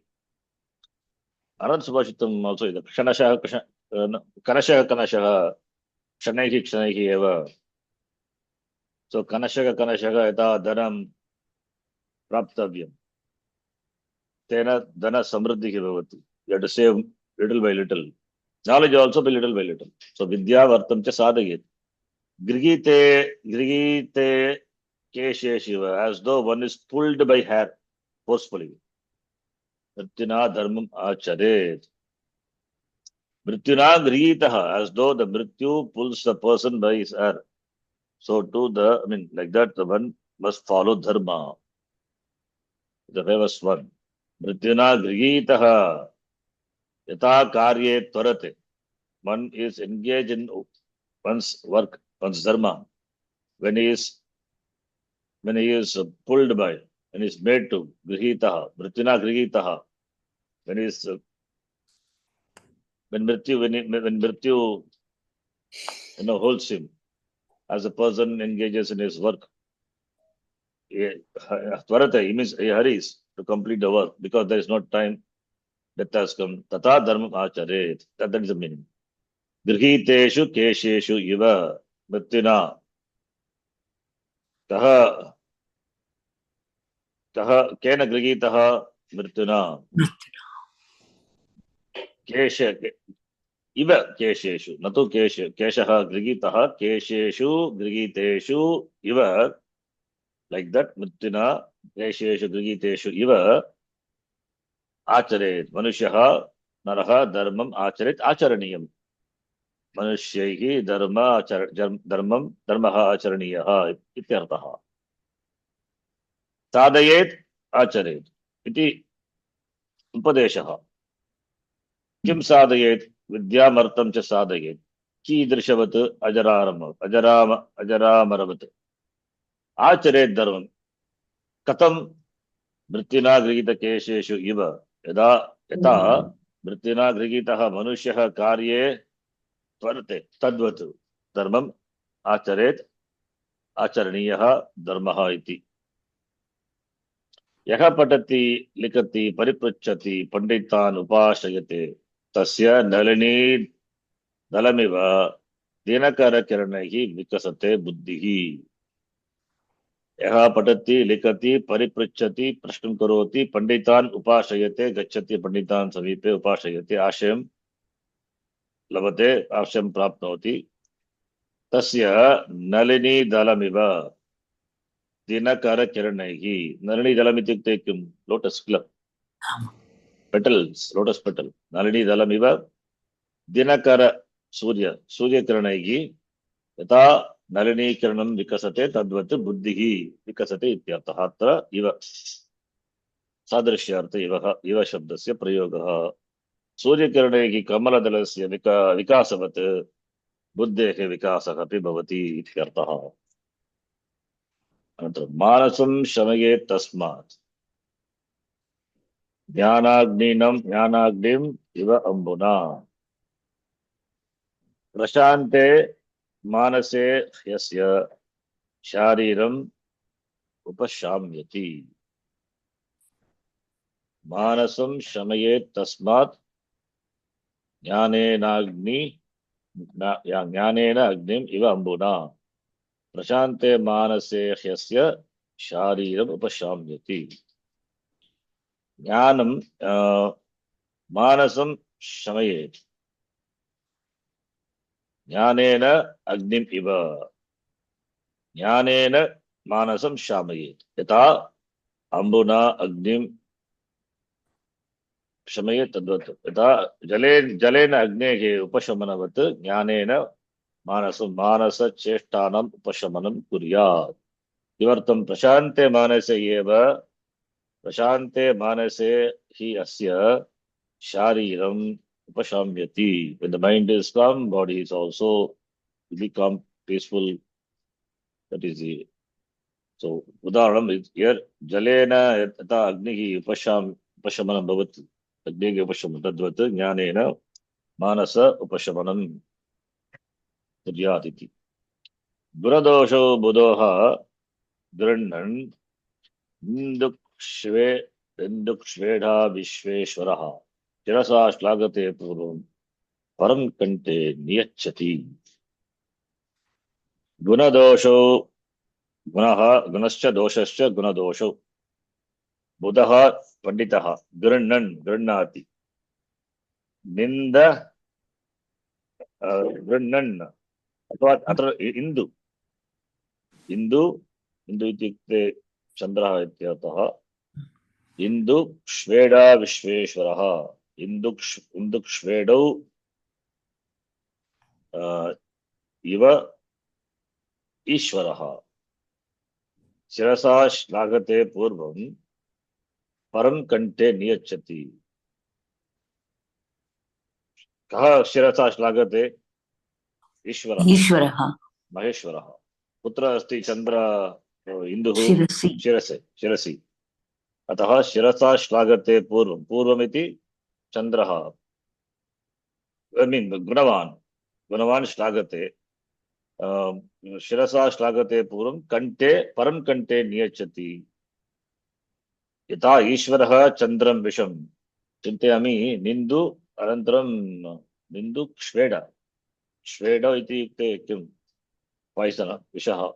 Anand Subhashitam also is Kshanashah, Kanashah, Shanaihi eva. So Kanashah yata dhanam praptavyam. Tena dhana samriddhi bhavati. You have to save little by little. Knowledge also by little by little. So vidya vartam cha sadhayet. Grihite keshe shiva, as though one is pulled by hair forcefully. Mrityuna dharmam acharet. Mrityuna grijitah, as though the mrityu pulls the person by his hair. So to the, I mean, like that, the one must follow dharma, the famous one. Mrityuna grijitah, yata karye tvarate. One is engaged in one's work, one's dharma. When he is pulled by, when he is made to grihitaha, mrityuna grihitaha, when he is when mrityu holds him as a person engages in his work, tvarate, he means he hurries to complete the work because there is no time that has come. Tata dharmam acharet. That is the meaning. Grihiteshu kesheshu iva mrityuna कः कः केन गृहीतः मृत्युना केश इव केशेषु न तु केशः गृहीतः केशेषु गृहीतेषु इव like that मृत्युना केशेषु गृहीतेषु इव आचरेत् मनुष्यः नरः धर्मम् आचरेत् आचरणीयम् मनुष्यैः धर्मः आचरणीयः इत्यर्थः साधयेत् आचरेत् इति उपदेशः किं साधयेत् विद्यामर्थं च साधयेत् कीदृशवत् अजरामरवत् आचरेत् धर्मं कथं मृत्युना गृहीतकेशेषु इव यदा यथा मृत्युना गृहीतः मनुष्यः कार्ये त्वरते तद्वत् धर्मम् आचरेत् आचरणीयः धर्मः इति यः पठति लिखति परिपृच्छति पंडितान् उपाश्रयते तस्य नलिनी दलमिव दिनकरकिरणैः विकसते बुद्धिः यः पठति लिखति परिपृच्छति प्रश्नं करोति पंडितान् उपाश्रयते गच्छति पंडितान् समीपे उपाश्रयते आशयं लभते आशयं प्राप्नोति तस्य नलिनी दलमिव दिनकरकिरणैः नलिनी दलम् इत्युक्ते किं लोटस् किल पेटल्स लोटस पेटल नलिनी दलमिव दिनकर सूर्यकिरणैः यथा नलिनीकिरणं विकसते तद्वत् बुद्धिः विकसते इत्यर्थः अत्र इव सादृश्यार्थ इव शब्दस्य प्रयोगः सूर्यकिरणैः कमलदलस्य विकासवत् बुद्धेः विकासः अपि भवति इत्यर्थः अनन्तरं मानसं शमयेत् तस्मात् ज्ञानाग्निम् इव अम्बुना प्रशान्ते मानसे यस्य शारीरम् उपशाम्यति मानसं शमयेत् तस्मात् ज्ञानेन अग्निम् इव अम्बुना प्रशान्ते मानसे यस्य शारीरम् उपशाम्यति ज्ञानं मानसं शमयेत् ज्ञानेन अग्निम् इव ज्ञानेन मानसं शामयेत् यथा अम्बुना अग्निं शमयेत् तद्वत् यथा जलेन अग्नेः उपशमनवत् ज्ञानेन मानसचेष्टानाम् उपशमनं कुर्यात् किमर्थं प्रशान्ते मानसे हि अस्य शारीरम् उपशाम्यति when the mind is calm body is also become peaceful that is the so udaharanam is here jalena yatha agnihi उपशमनं भवति अग्नेः उपशमनं तद्वत् ज्ञानेन मानस उपशमनं कुर्यात् इति गुणदोषो बुधोः गृह्णन् इन्दुक्ष्वेढा विश्वेश्वरः शिरसा श्लाघते पूर्वं परं कण्ठे नियच्छति गुणदोषो गुणश्च दोषश्च गुणदोषौ बुधः पंडितः गृह्णाति निन्द गृह्णन् अथवा अत्र इन्दु इत्युक्ते चन्द्रः इत्यर्थः इन्दुक्ष्वेढा विश्वेश्वरः इन्दुक्ष्वेढौ इव ईश्वरः शिरसा श्लाघते पूर्वं परं कंठे नियच्छति। कः शिरसा श्लाघते? ईश्वरः, ईश्वरः महेश्वरः। कुत्र अस्ति चंद्र? इंदुः शिरसि शिरसि, शिरसि। अतः शिरसा श्लाघते पूर्वं, पूर्वमिति चंद्रः, I mean गुणवान्, गुणवान् श्लाघते। शिरसा श्लाघते पूर्वं कंठे, परं कंठे नियच्छति। यथा ईश्वरः चंद्रं विषं चिन्तयामि, निन्दु अनन्तरं निन्दु क्ष्वेड, श्वेड इति युक्ते किं? पायसन, विषः।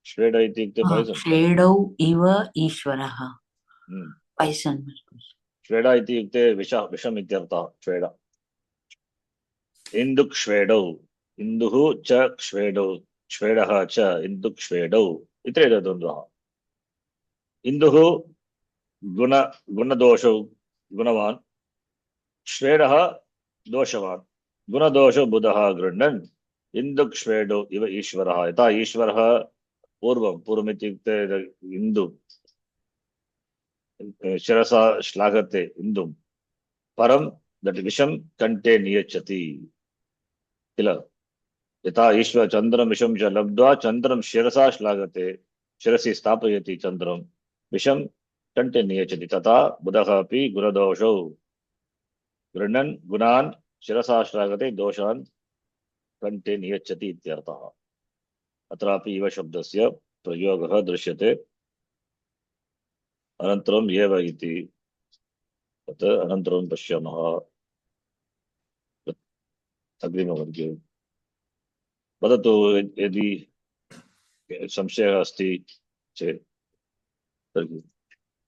श्वेड इति युक्ते पायसन। शेडौ इव ईश्वरः पैसन् श्वेड इति युक्ते विष, विषम् इत्यर्थः। श्वेड, इन्दुक्ष्वेडौ, इन्दुः च क्ष्वेडौ, श्वेडः च इन्दुक्ष्वेडौ इति द्वन्द्वः। इन्दुः गुण, गुणदोषौ गुणवान्, श्वेडः दोषवान्, गुणदोषो बुधः गृह्णन् इन्दुक्ष्वेडौ इव ईश्वरः। यथा ईश्वरः पूर्वं, पूर्वमित्युक्ते इन्दु, शिरसा श्लाघते इन्दुं, परं दट् विषं कंठे नियच्छति किल। यथा ईश्वर चंद्रं विषं च लब्ध्वा चंद्रं शिरसा श्लाघते, शिरसि स्थापयति चंद्रं, विषं कंठे नियच्छति, तथा बुधः अपि गुणदोषौ गृह्णन् गुणान् शिरसा श्लाघते, दोषान् कंठे नियच्छति इत्यर्थः। अत्रापि इव शब्दस्य प्रयोगः दृश्यते। अनन्तरम् एव इति, तत् अनन्तरं पश्यामः अग्रिमवर्गे। वदतु यदि संशयः अस्ति चेत्। तर्हि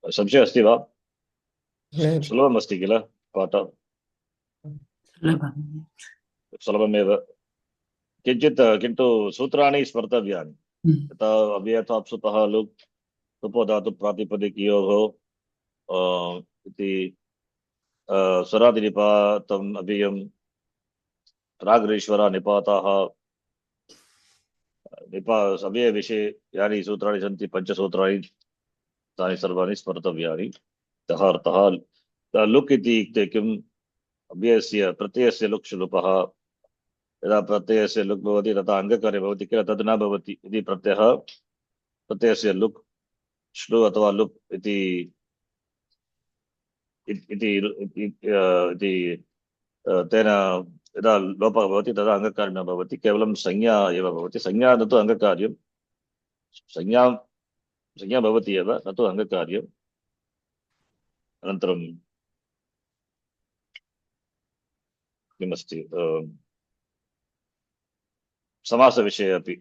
संशयः अस्ति वा? सुलभमस्ति किल पाठः? सुलभमेव, किञ्चित् किन्तु सूत्राणि स्मर्तव्यानि। यथा अव्ययताप्सुतः लुक् सुपोधातु प्रातिपदिकयोः इति स्वरादिनिपातम् अव्ययं, प्राग्रीश्वरा निपाताः, अव्ययविषये यानि सूत्राणि सन्ति, पञ्चसूत्राणि, तानि सर्वाणि स्मर्तव्यानि। अतः अर्थः लुक् इति युक्ते किम्? अव्ययस्य प्रत्ययस्य लुक् लुपः। यदा प्रत्ययस्य लुक् भवति तथा अङ्गकारे भवति किल, तद् न भवति। यदि प्रत्ययः प्रत्ययस्य लुक् श्लु अथवा लुप् इति तेन यदा लोपः भवति तदा अङ्गकार्यं न भवति, केवलं संज्ञा एव भवति। संज्ञा न तु अङ्गकार्यं, संज्ञा भवति एव, न तु अङ्गकार्यम्। अनन्तरं किमस्ति, समासविषये अपि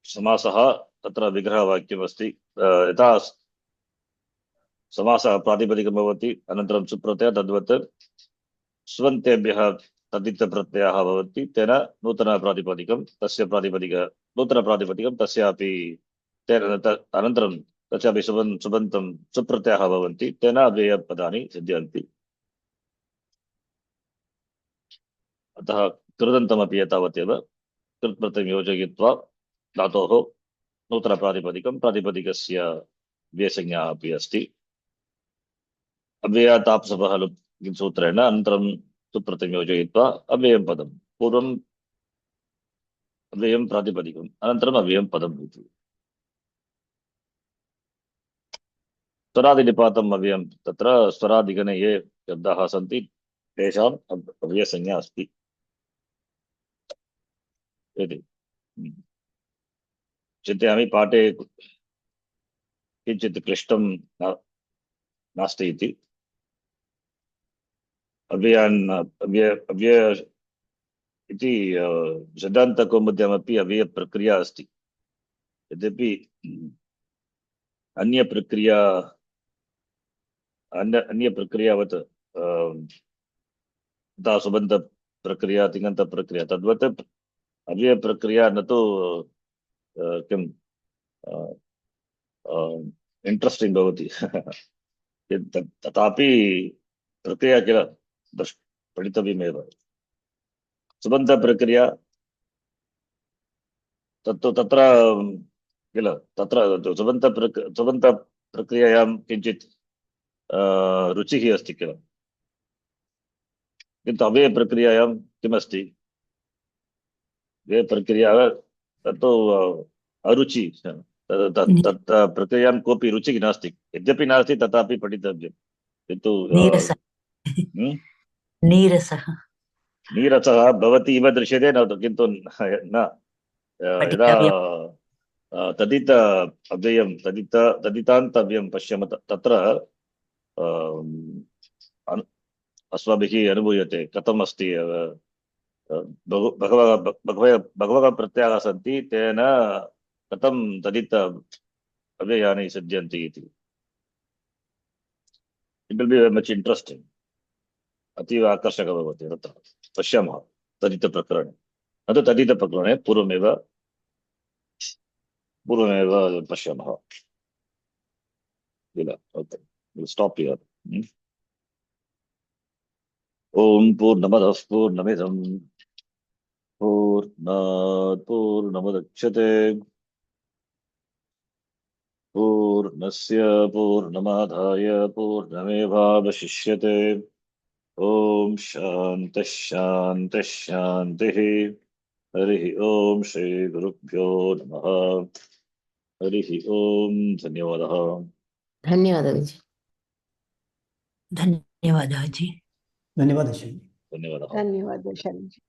समासः तत्र विग्रहवाक्यमस्ति। यथा समासः प्रातिपदिकं भवति, अनन्तरं सुप्रत्ययः, तद्वत् स्वन्तेभ्यः तद्धितप्रत्ययः भवति, तेन नूतनप्रातिपदिकं, तस्य प्रातिपदिक नूतनप्रातिपदिकं तस्यापि तेन अनन्तरं तस्यापि सुबन्तं सुप्रत्ययः भवन्ति, तेन अव्ययपदानि सिद्ध्यन्ति। अतः कृदन्तमपि एतावदेव, कृत्प्रत्ययं योजयित्वा धातोः नूतनप्रातिपदिकं, प्रातिपदिकस्य व्यसंज्ञा अपि अस्ति। अव्ययाताप्सपः लुप् सूत्रेण अनन्तरं सुप्रत्ययं योजयित्वा अव्ययं पदं, पूर्वम् अव्ययं प्रातिपदिकम्, अनन्तरम् अव्ययं पदम् इति। स्वरादिनिपातम् अव्ययं, तत्र स्वरादिगणे ये शब्दाः सन्ति तेषाम् अव्ययसंज्ञा अस्ति इति चिन्तयामि। पाठे किञ्चित् क्लिष्टं नास्ति इति। अव्यय इति सिद्धान्तकौमुद्यामपि अव्ययप्रक्रिया अस्ति। यद्यपि अन्यप्रक्रियावत् यथा सुबन्तप्रक्रिया, तिङन्तप्रक्रिया, तद्वत् अव्ययप्रक्रिया न तु किं इंट्रेस्टिंग भवति तथापि प्रक्रिया किल पठितव्यमेव। सुबन्तप्रक्रिया तत्तु तत्र किल तत्र सुबन्तप्रक्रियायां किञ्चित् रुचिः अस्ति किल, किन्तु अव्ययप्रक्रियायां किमस्ति, व्ययप्रक्रिया तत्तु अरुचि, तत् प्रक्रियां कोऽपि रुचिः नास्ति, यद्यपि नास्ति तथापि पठितव्यं, किन्तु नीरसः नीरसः नीरसः भवति इव दृश्यते, न किन्तु न यदा पठितव्यम्। तदित अव्ययं तदितान्तव्यं पश्यामः तत्र अस्माभिः अनुभूयते कथम् अस्ति। बहवः प्रत्ययाः सन्ति, तेन कथं तदित अव्ययानि सिद्ध्यन्ति इति। It will be very much interesting, अतीव आकर्षकः भवति। तत्र पश्यामः तदितप्रकरणे, न तु तदितप्रकरणे पूर्वमेव पश्यामः किल। Okay, will stop here. ॐ पूर्णमदः पूर्णमिदं पूर्णात् पूर्णमुदच्यते पूर्णस्य पूर्णमादाय पूर्णमेवावशिष्यते। ॐ शान्तिः शान्तिः शान्तिः। हरिः ॐ श्रीगुरुभ्यो नमः। हरिः ॐ। धन्यवादः। धन्यवादः जी। धन्यवादः जी। धन्यवाद शैली। धन्यवादः। धन्यवाद शैली जी।